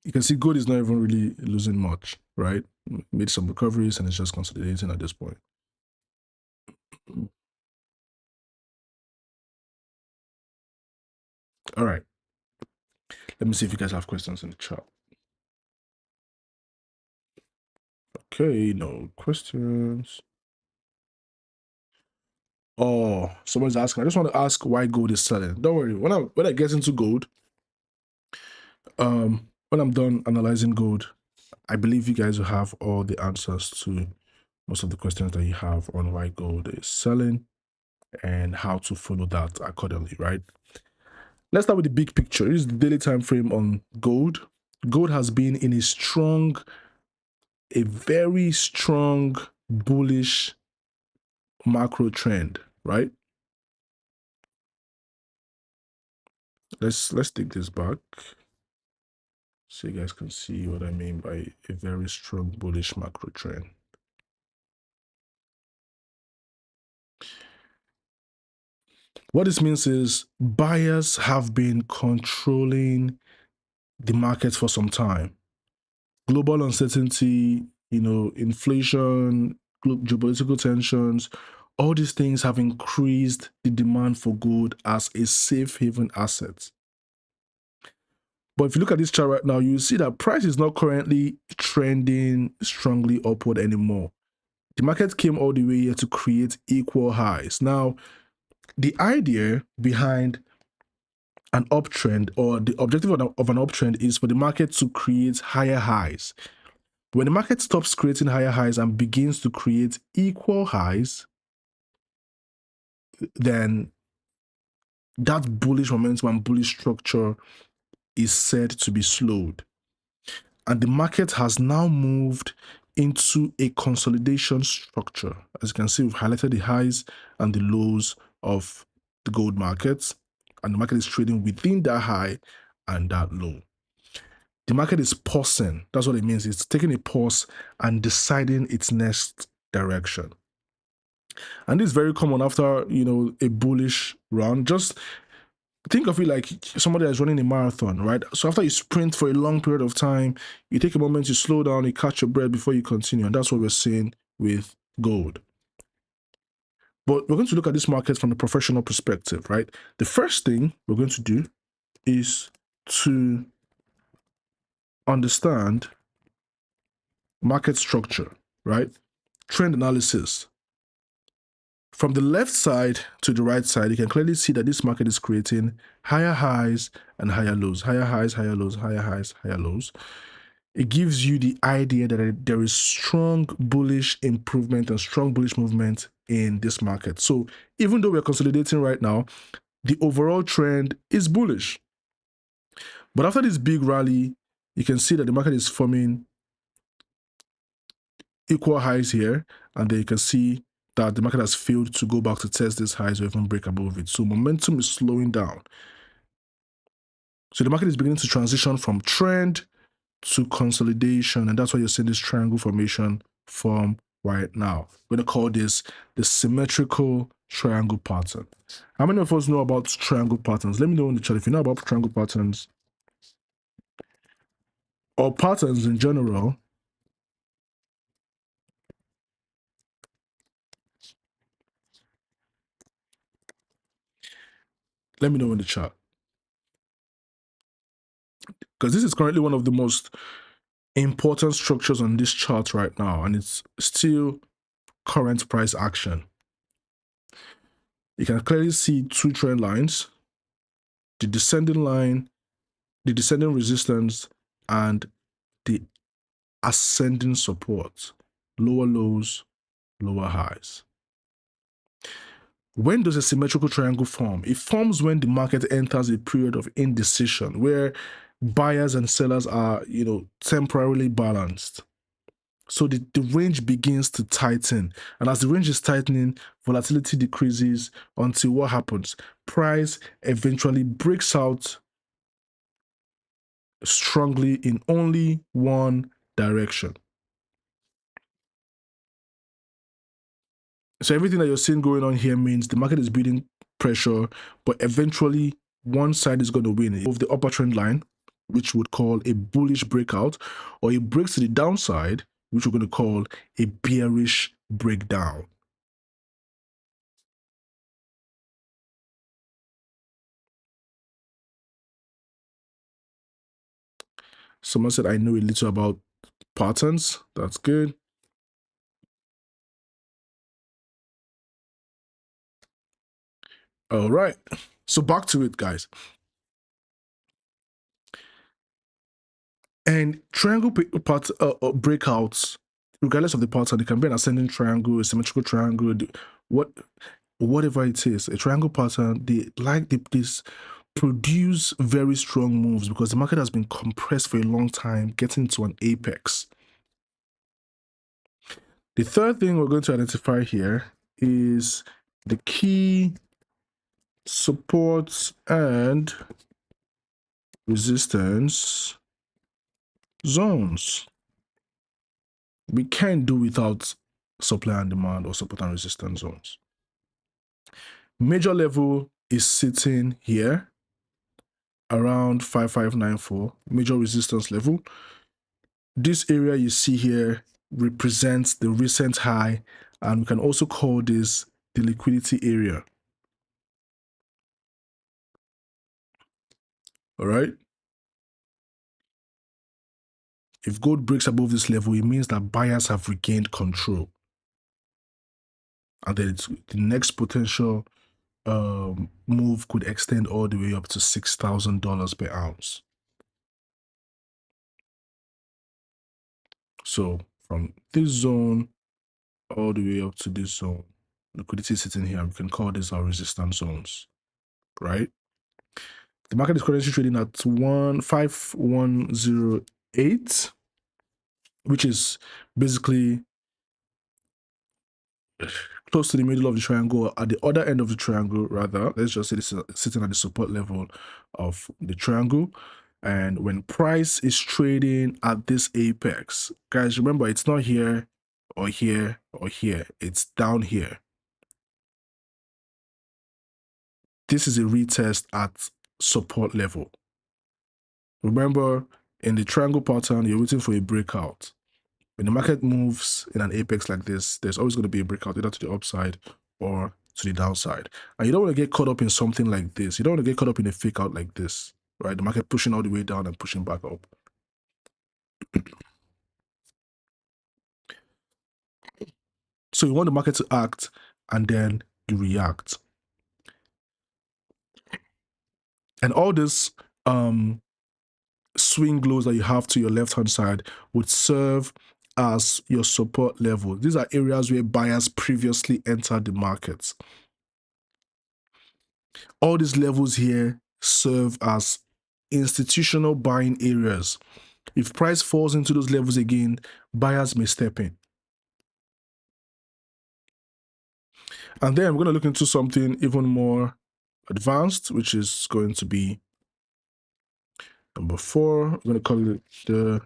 You can see gold is not even really losing much, right? Made some recoveries and it's just consolidating at this point. All right. Let me see if you guys have questions in the chat. Okay, no questions. Oh, someone's asking. I just want to ask why gold is selling. Don't worry. When I get into gold, when I'm done analyzing gold, I believe you guys will have all the answers to most of the questions that you have on why gold is selling and how to follow that accordingly, right? Let's start with the big picture. This is the daily time frame on gold. Gold has been in a very strong bullish macro trend, right? Let's take this back so you guys can see what I mean by a very strong bullish macro trend. What this means is buyers have been controlling the market for some time. Global uncertainty, inflation, geopolitical tensions, all these things have increased the demand for gold as a safe haven asset. But if you look at this chart right now, you see that price is not currently trending strongly upward anymore. The market came all the way here to create equal highs. Now, the idea behind an uptrend, or the objective of an uptrend, is for the market to create higher highs. When the market stops creating higher highs and begins to create equal highs, then that bullish momentum and bullish structure is said to be slowed. And the market has now moved into a consolidation structure. As you can see, we've highlighted the highs and the lows of the gold markets, and the market is trading within that high and that low. The market is pausing. That's what it means. It's taking a pause and deciding its next direction. And this is very common after, a bullish run. Just think of it like somebody that's running a marathon, right? So after you sprint for a long period of time, you take a moment to slow down, you catch your breath before you continue. And that's what we're seeing with gold. But we're going to look at this market from a professional perspective, right? The first thing we're going to do is to understand market structure, right? Trend analysis. From the left side to the right side, you can clearly see that this market is creating higher highs and higher lows, higher highs, higher lows, higher highs, higher lows. It gives you the idea that there is strong bullish improvement and strong bullish movement in this market. So even though we're consolidating right now, the overall trend is bullish. But after this big rally, you can see that the market is forming equal highs here, and then you can see that the market has failed to go back to test these highs or even break above it. So momentum is slowing down. So the market is beginning to transition from trend to consolidation, and that's why you're seeing this triangle formation form right now. We're going to call this the symmetrical triangle pattern. How many of us know about triangle patterns? Let me know in the chat if you know about triangle patterns or patterns in general. Let me know in the chat, because this is currently one of the most important structures on this chart right now, and it's still current price action. You can clearly see two trend lines, the descending line, the descending resistance, and the ascending support, lower lows, lower highs. When does a symmetrical triangle form? It forms when the market enters a period of indecision where buyers and sellers are, temporarily balanced. So the range begins to tighten. And as the range is tightening, volatility decreases until what happens? Price eventually breaks out strongly in only one direction. So everything that you're seeing going on here means the market is building pressure, but eventually one side is going to win. Of the upper trend line, which would call a bullish breakout, or it breaks to the downside, which we're going to call a bearish breakdown. Someone said, I know a little about patterns. That's good. All right. So back to it, guys. And triangle breakouts, regardless of the pattern, it can be an ascending triangle, a symmetrical triangle, whatever it is, a triangle pattern, this produce very strong moves because the market has been compressed for a long time, getting to an apex. The third thing we're going to identify here is the key supports and resistance zones. We can't do without supply and demand or support and resistance zones. Major level is sitting here around 5594, major resistance level. This area you see here represents the recent high, and we can also call this the liquidity area. All right. If gold breaks above this level, it means that buyers have regained control. And then the next potential move could extend all the way up to $6,000 per ounce. So from this zone all the way up to this zone, liquidity is sitting here. We can call these our resistance zones, right? The market is currently trading at 5108, which is basically close to the middle of the triangle, at the other end of the triangle, rather. Let's just say this is sitting at the support level of the triangle. And when price is trading at this apex, guys, remember, it's not here or here or here. It's down here. this is a retest at support level. Remember, in the triangle pattern, you're waiting for a breakout. When the market moves in an apex like this, there's always going to be a breakout either to the upside or to the downside. And you don't want to get caught up in something like this. You don't want to get caught up in a fake out like this, right? The market pushing all the way down and pushing back up. So you want the market to act and then you react. And all this swing lows that you have to your left-hand side would serve as your support level. These are areas where buyers previously entered the market. All these levels here serve as institutional buying areas. If price falls into those levels again, buyers may step in. And then we're going to look into something even more advanced, which is going to be number 4. We're going to call it the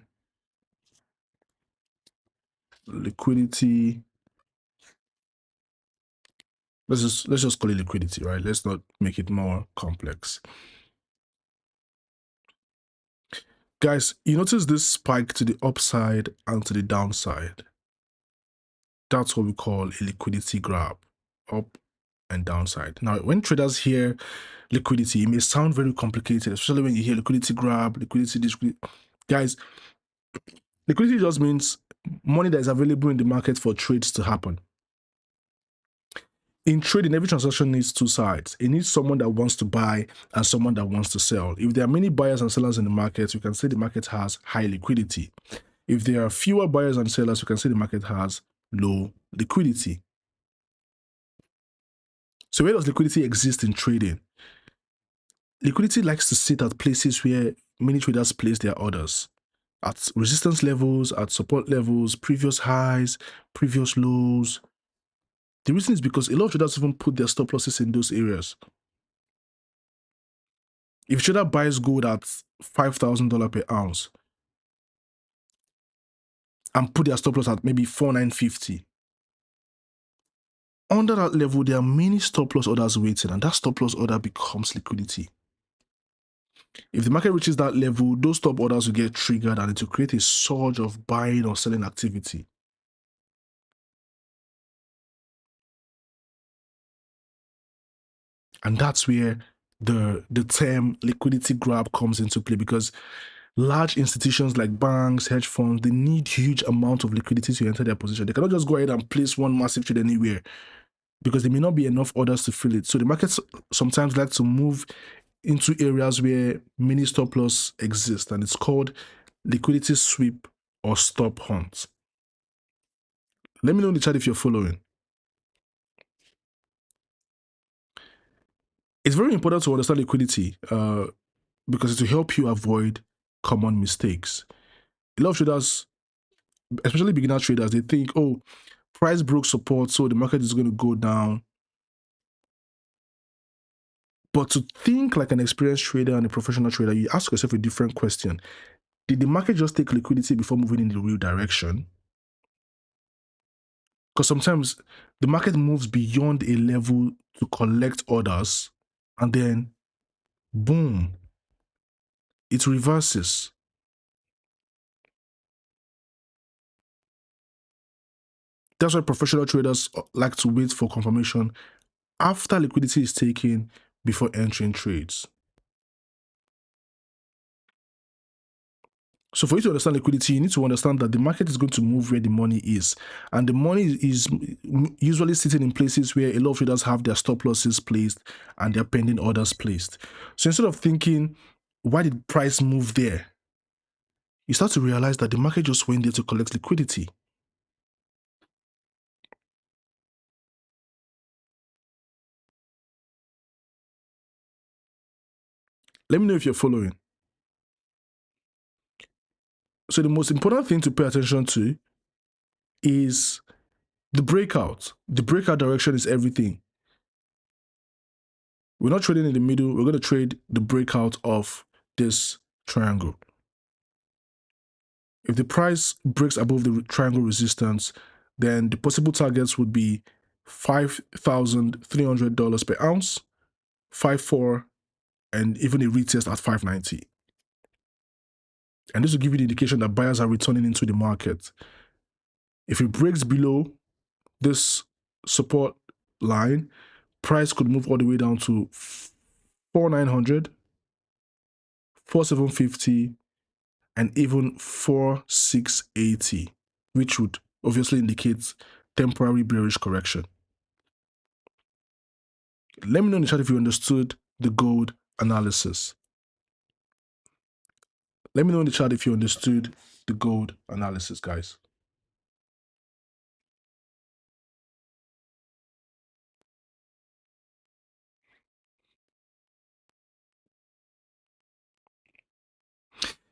liquidity. Let's just call it liquidity, right? Let's not make it more complex. Guys, you notice this spike to the upside and to the downside. That's what we call a liquidity grab, up and downside. Now, when traders hear liquidity, it may sound very complicated, especially when you hear liquidity grab, liquidity this. Guys, liquidity just means money that is available in the market for trades to happen. In trading, every transaction needs two sides. It needs someone that wants to buy and someone that wants to sell. If there are many buyers and sellers in the market, you can say the market has high liquidity. If there are fewer buyers and sellers, you can say the market has low liquidity. So where does liquidity exist in trading? Liquidity likes to sit at places where many traders place their orders. At resistance levels, at support levels, previous highs, previous lows. The reason is because a lot of traders even put their stop losses in those areas. If a trader buys gold at $5,000 per ounce and put their stop loss at maybe $4,950, under that level, there are many stop loss orders waiting, and that stop loss order becomes liquidity. If the market reaches that level, those stop orders will get triggered and it will create a surge of buying or selling activity. And that's where the term liquidity grab comes into play, because large institutions like banks, hedge funds, they need huge amount of liquidity to enter their position. They cannot just go ahead and place one massive trade anywhere because there may not be enough orders to fill it. So the markets sometimes like to move into areas where many stop loss exist, and it's called liquidity sweep or stop hunt. Let me know in the chat if you're following. It's very important to understand liquidity because it will help you avoid common mistakes. A lot of traders, especially beginner traders, they think, oh, price broke support, so the market is going to go down. But to think like an experienced trader and a professional trader, you ask yourself a different question. Did the market just take liquidity before moving in the real direction? Because sometimes the market moves beyond a level to collect orders, and then, boom, it reverses. That's why professional traders like to wait for confirmation after liquidity is taken before entering trades. So for you to understand liquidity, you need to understand that the market is going to move where the money is. And the money is usually sitting in places where a lot of traders have their stop losses placed and their pending orders placed. So instead of thinking, why did price move there? You start to realize that the market just went there to collect liquidity. Let me know if you're following. So the most important thing to pay attention to is the breakout. The breakout direction is everything. We're not trading in the middle. We're going to trade the breakout of this triangle. If the price breaks above the triangle resistance, then the possible targets would be $5,300 per ounce, 5.4, and even a retest at 5.90. And this will give you the indication that buyers are returning into the market. If it breaks below this support line, price could move all the way down to 4.900, 4.750, and even 4.680, which would obviously indicate temporary bearish correction. Let me know in the chat if you understood the gold analysis. Let me know in the chat if you understood the gold analysis, guys.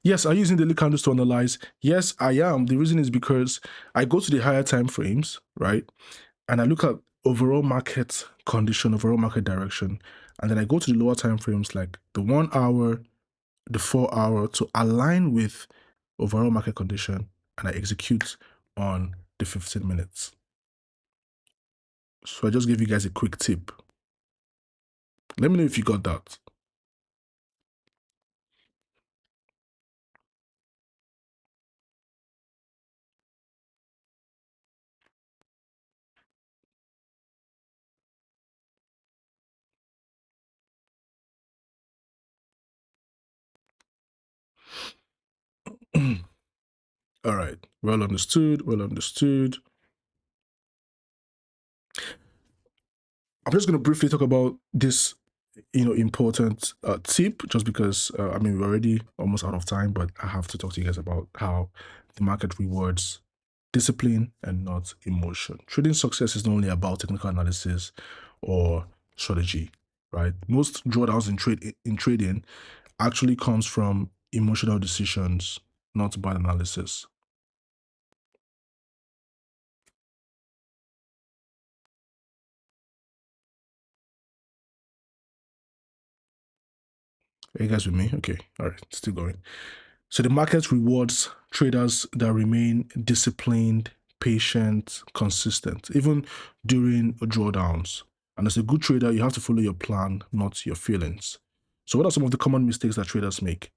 Yes, are you using daily candles to analyze? Yes, I am. The reason is because I go to the higher time frames, right? And I look at overall market condition, overall market direction. And then I go to the lower time frames like the 1 hour, the 4 hour to align with overall market condition. And I execute on the 15 minutes. So I just gave you guys a quick tip. Let me know if you got that. All right, well understood, well understood. I'm just going to briefly talk about this, important tip, just because, I mean, we're already almost out of time, but I have to talk to you guys about how the market rewards discipline and not emotion. Trading success is not only about technical analysis or strategy, right? Most drawdowns in trading actually comes from emotional decisions, not bad analysis. Are you guys with me? Okay, all right, still going. So the market rewards traders that remain disciplined, patient, consistent, even during drawdowns. And as a good trader, you have to follow your plan, not your feelings. So what are some of the common mistakes that traders make?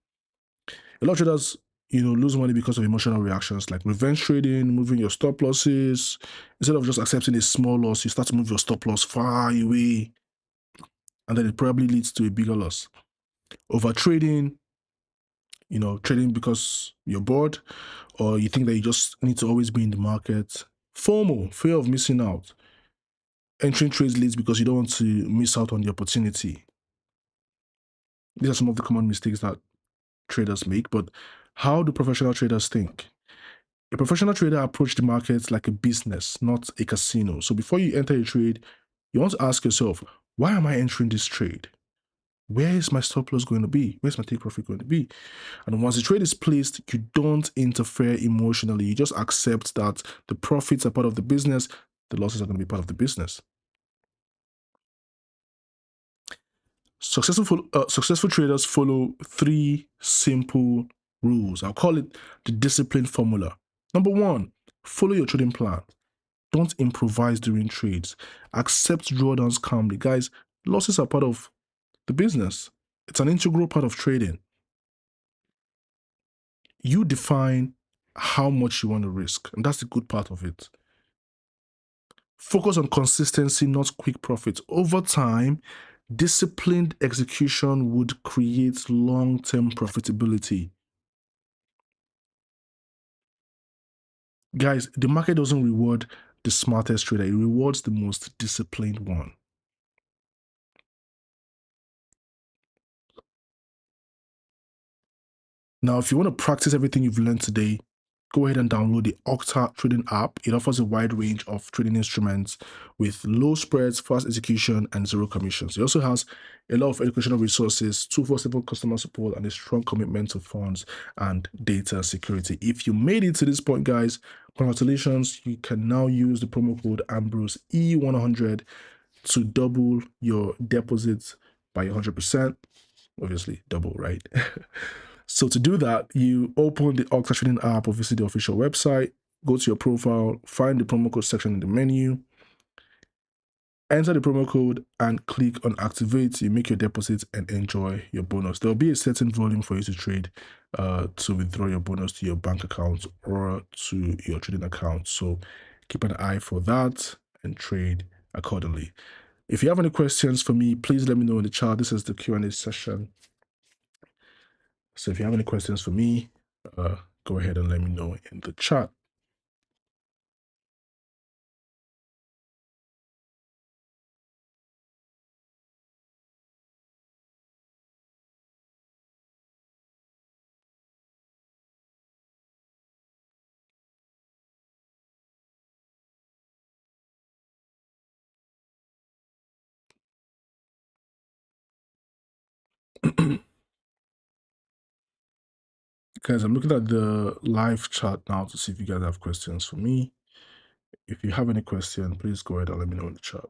A lot of traders, lose money because of emotional reactions like revenge trading, moving your stop losses. Instead of just accepting a small loss, you start to move your stop loss far away, and then it probably leads to a bigger loss. Over trading, trading because you're bored or you think that you just need to always be in the market. FOMO, fear of missing out. Entering trades late because you don't want to miss out on the opportunity. These are some of the common mistakes that traders make, but how do professional traders think? A professional trader approaches the market like a business, not a casino. So before you enter a trade, you want to ask yourself, why am I entering this trade? Where is my stop loss going to be? Where's my take profit going to be? And once the trade is placed, you don't interfere emotionally. You just accept that the profits are part of the business, the losses are going to be part of the business. Successful traders follow 3 simple rules. I'll call it the discipline formula. Number 1, follow your trading plan. Don't improvise during trades. Accept drawdowns calmly. Guys, losses are part of the business. It's an integral part of trading. You define how much you want to risk, and that's the good part of it. Focus on consistency, not quick profits. Over time, disciplined execution would create long-term profitability. Guys, the market doesn't reward the smartest trader. It rewards the most disciplined one. Now, if you want to practice everything you've learned today, go ahead and download the Octa trading app. It offers a wide range of trading instruments with low spreads, fast execution, and zero commissions. It also has a lot of educational resources, 24/7 customer support, and a strong commitment to funds and data security. If you made it to this point, guys, congratulations. You can now use the promo code Ambrose E100 to double your deposits by 100%. Obviously, double, right? So to do that, you open the Octa Trading app, obviously the official website, go to your profile, find the promo code section in the menu. Enter the promo code and click on activate. You make your deposit and enjoy your bonus. There'll be a certain volume for you to trade to withdraw your bonus to your bank account or to your trading account. So keep an eye for that and trade accordingly. If you have any questions for me, please let me know in the chat. This is the Q&A session. So if you have any questions for me, go ahead and let me know in the chat. Guys, I'm looking at the live chat now to see if you guys have questions for me. If you have any question, please go ahead and let me know in the chat.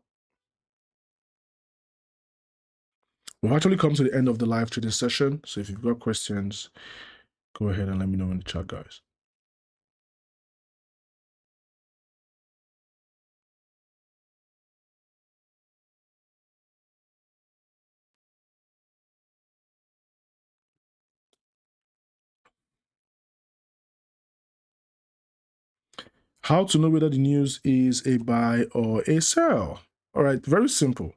We've actually come to the end of the live trading session. So if you've got questions, go ahead and let me know in the chat, guys. How to know whether the news is a buy or a sell? All right, very simple.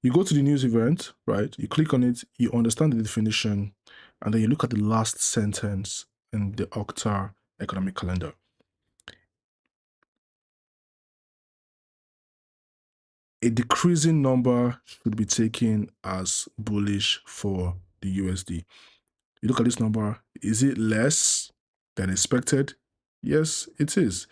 You go to the news event, right? You click on it, you understand the definition, and then you look at the last sentence in the Octa economic calendar. A decreasing number should be taken as bullish for the USD. You look at this number, is it less than expected? Yes, it is.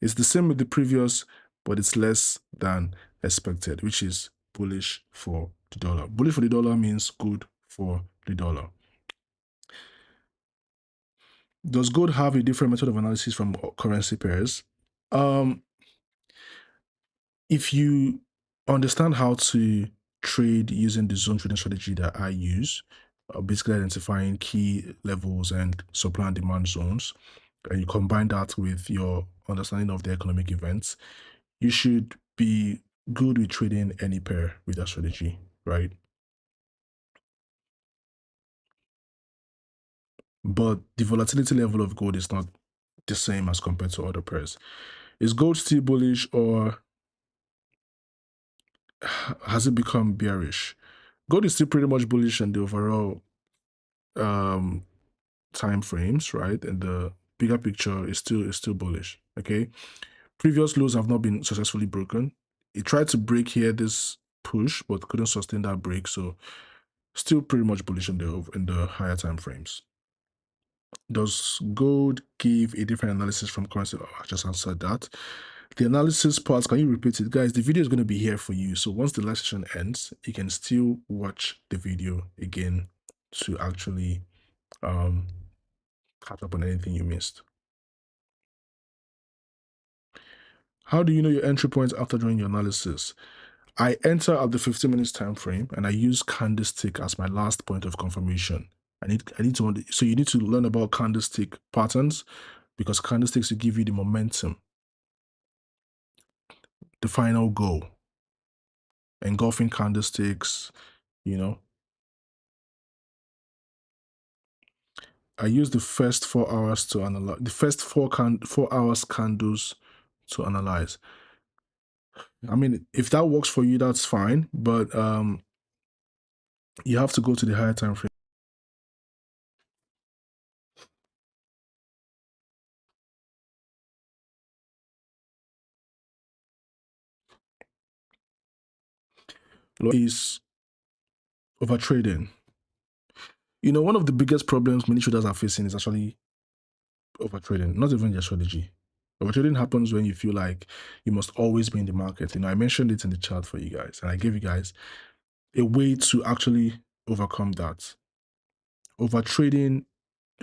It's the same with the previous, but it's less than expected, which is bullish for the dollar. Bullish for the dollar means good for the dollar. Does gold have a different method of analysis from currency pairs? If you understand how to trade using the zone trading strategy that I use, basically identifying key levels and supply and demand zones, and you combine that with your understanding of the economic events, you should be good with trading any pair with that strategy, right? But the volatility level of gold is not the same as compared to other pairs. Is gold still bullish or has it become bearish? Gold is still pretty much bullish in the overall time frames, right? And the bigger picture is still bullish. Okay. Previous lows have not been successfully broken. It tried to break here this push, but couldn't sustain that break. So still pretty much bullish in the higher time frames. Does gold give a different analysis from currency? Oh, I just answered that. The analysis part, can you repeat it? Guys, the video is going to be here for you. So once the live session ends, you can still watch the video again to actually catch up on anything you missed. How do you know your entry points after doing your analysis? I enter at the 15 minutes time frame and I use candlestick as my last point of confirmation. I need to, so you need to learn about candlestick patterns because candlesticks will give you the momentum, the final goal. Engulfing candlesticks, you know. I use the first 4 hours to analyze, the first 4 hours candles to analyze. I mean, if that works for you, that's fine, but you have to go to the higher time frame. Is over trading. You know, one of the biggest problems many traders are facing is actually over trading, not even their strategy. Over trading happens when you feel like you must always be in the market. You know, I mentioned it in the chat for you guys, and I gave you guys a way to actually overcome that. Over trading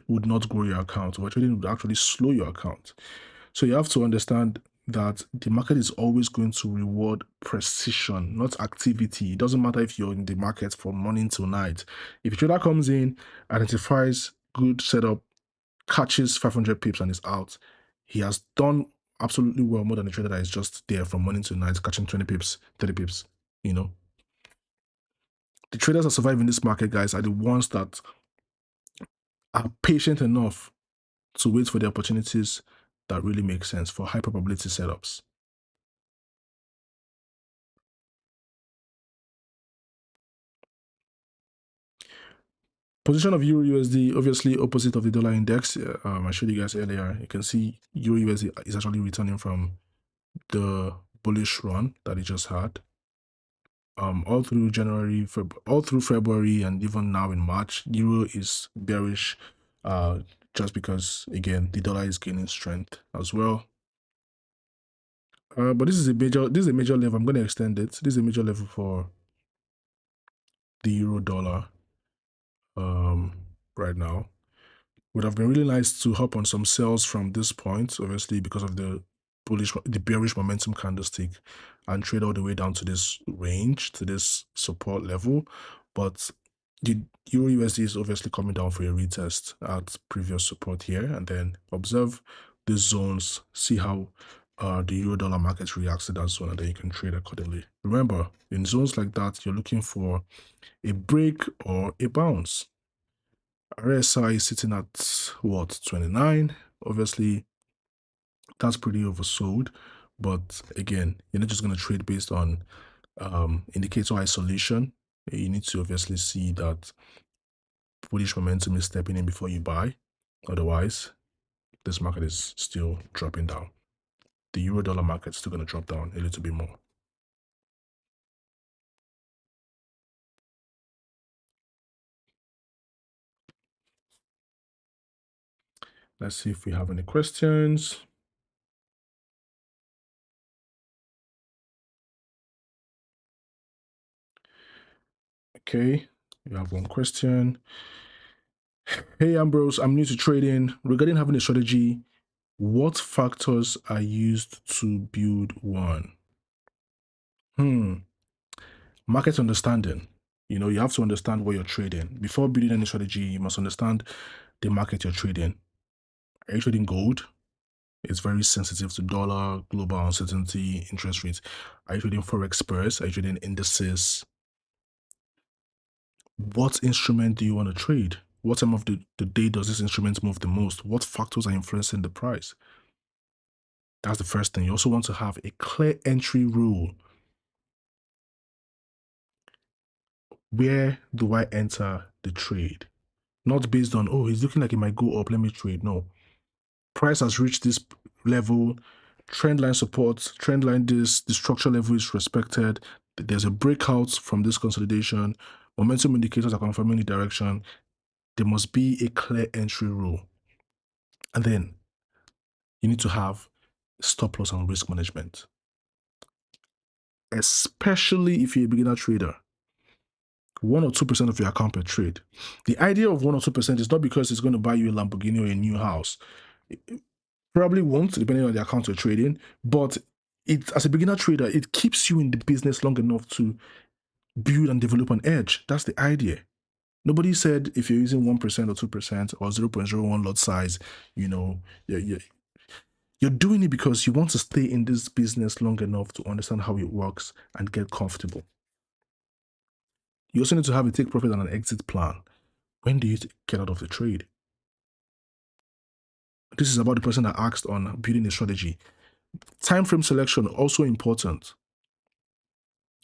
would not grow your account. Over trading would actually slow your account. So you have to understand that the market is always going to reward precision, not activity. It doesn't matter if you're in the market from morning till night. If a trader comes in, identifies good setup, catches 500 pips and is out, he has done absolutely well more than a trader that is just there from morning to night catching 20 pips, 30 pips. You know, the traders that survive in this market, guys, are the ones that are patient enough to wait for the opportunities that really make sense for high probability setups. Position of Euro USD, obviously opposite of the dollar index. I showed you guys earlier. You can see Euro USD is actually returning from the bullish run that it just had. All through January, all through February, and even now in March, Euro is bearish, just because again the dollar is gaining strength as well. But this is a major level. I'm going to extend it. This is a major level for the euro dollar. Right now, would have been really nice to hop on some sales from this point, obviously because of the bearish momentum candlestick, and trade all the way down to this range, to this support level. But the euro USD is obviously coming down for a retest at previous support here, and then observe the zones, see how the euro dollar market reacts to that zone, and then you can trade accordingly. Remember, in zones like that, you're looking for a break or a bounce. RSI is sitting at what, 29? Obviously, that's pretty oversold. But again, you're not just going to trade based on indicator isolation. You need to obviously see that bullish momentum is stepping in before you buy. Otherwise, this market is still dropping down. The euro dollar market is still going to drop down a little bit more. Let's see if we have any questions. Okay, we have one question. Hey Ambrose, I'm new to trading. Regarding having a strategy, what factors are used to build one? Market understanding. You have to understand what you're trading. Before building any strategy, you must understand the market you're trading. Are you trading gold? It's very sensitive to dollar, global uncertainty, interest rates. Are you trading Forex pairs? Are you trading indices? What instrument do you want to trade? What time of the day does this instrument move the most? What factors are influencing the price? That's the first thing. You also want to have a clear entry rule. Where do I enter the trade? Not based on, oh, it's looking like it might go up, let me trade. No. Price has reached this level, trend line support, trend line the structure level is respected. There's a breakout from this consolidation. Momentum indicators are confirming the direction. There must be a clear entry rule. And then you need to have stop loss and risk management, especially if you're a beginner trader. 1 or 2% of your account per trade. The idea of 1 or 2% is not because it's going to buy you a Lamborghini or a new house. It probably won't, depending on the account you're trading, but as a beginner trader, it keeps you in the business long enough to build and develop an edge. That's the idea. Nobody said if you're using 1% or 2% or 0.01 lot size, you're doing it because you want to stay in this business long enough to understand how it works and get comfortable. You also need to have a take profit and an exit plan. When do you get out of the trade? This is about the person that asked on building a strategy. Time frame selection, also important.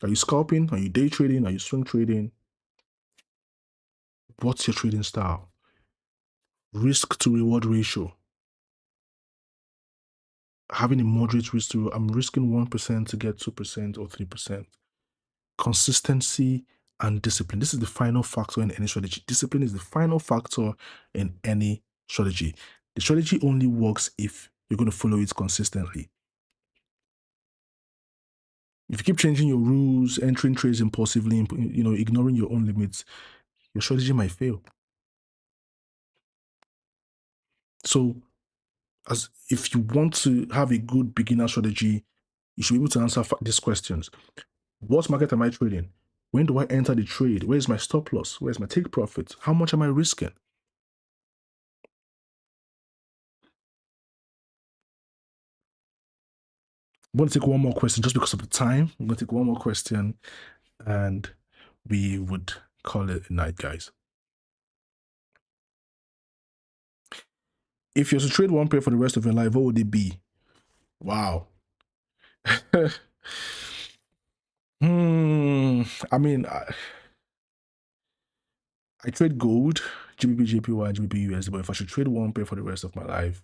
Are you scalping? Are you day trading? Are you swing trading? What's your trading style? Risk to reward ratio. Having a moderate risk to, I'm risking 1% to get 2% or 3%. Consistency and discipline. This is the final factor in any strategy. Discipline is the final factor in any strategy. The strategy only works if you're going to follow it consistently. If you keep changing your rules, entering trades impulsively, ignoring your own limits, your strategy might fail. So, as if you want to have a good beginner strategy, you should be able to answer these questions. What market am I trading? When do I enter the trade? Where is my stop loss? Where is my take profit? How much am I risking? I'm going to take one more question just because of the time. I'm going to take one more question and we would call it a night, guys. If you're to trade one pair for the rest of your life, what would it be? Wow. I mean, I trade gold, GBP, JPY, GBP, USD, but if I should trade one pair for the rest of my life,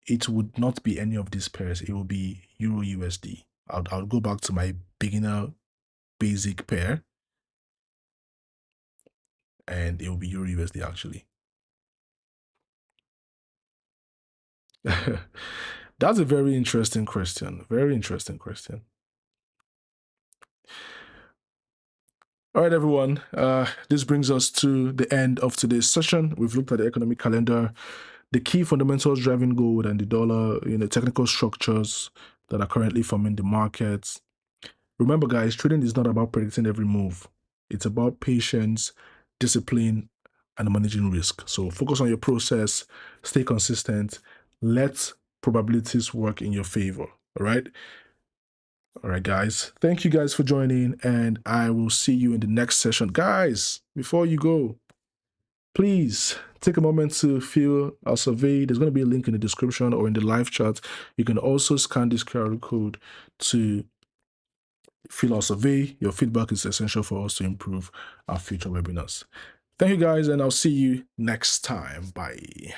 it would not be any of these pairs. It will be Euro USD. I'll go back to my beginner basic pair, and it will be Euro USD actually. That's a very interesting question. Very interesting question. All right, everyone. This brings us to the end of today's session. We've looked at the economic calendar, the key fundamentals driving gold and the dollar, technical structures that are currently forming the markets. Remember, guys, trading is not about predicting every move. It's about patience, discipline, and managing risk. So focus on your process, stay consistent, let probabilities work in your favor. All right. All right, guys. Thank you guys for joining, and I will see you in the next session. Guys, before you go, please take a moment to fill our survey. There's going to be a link in the description or in the live chat. You can also scan this QR code to fill our survey. Your feedback is essential for us to improve our future webinars. Thank you guys, and I'll see you next time. Bye.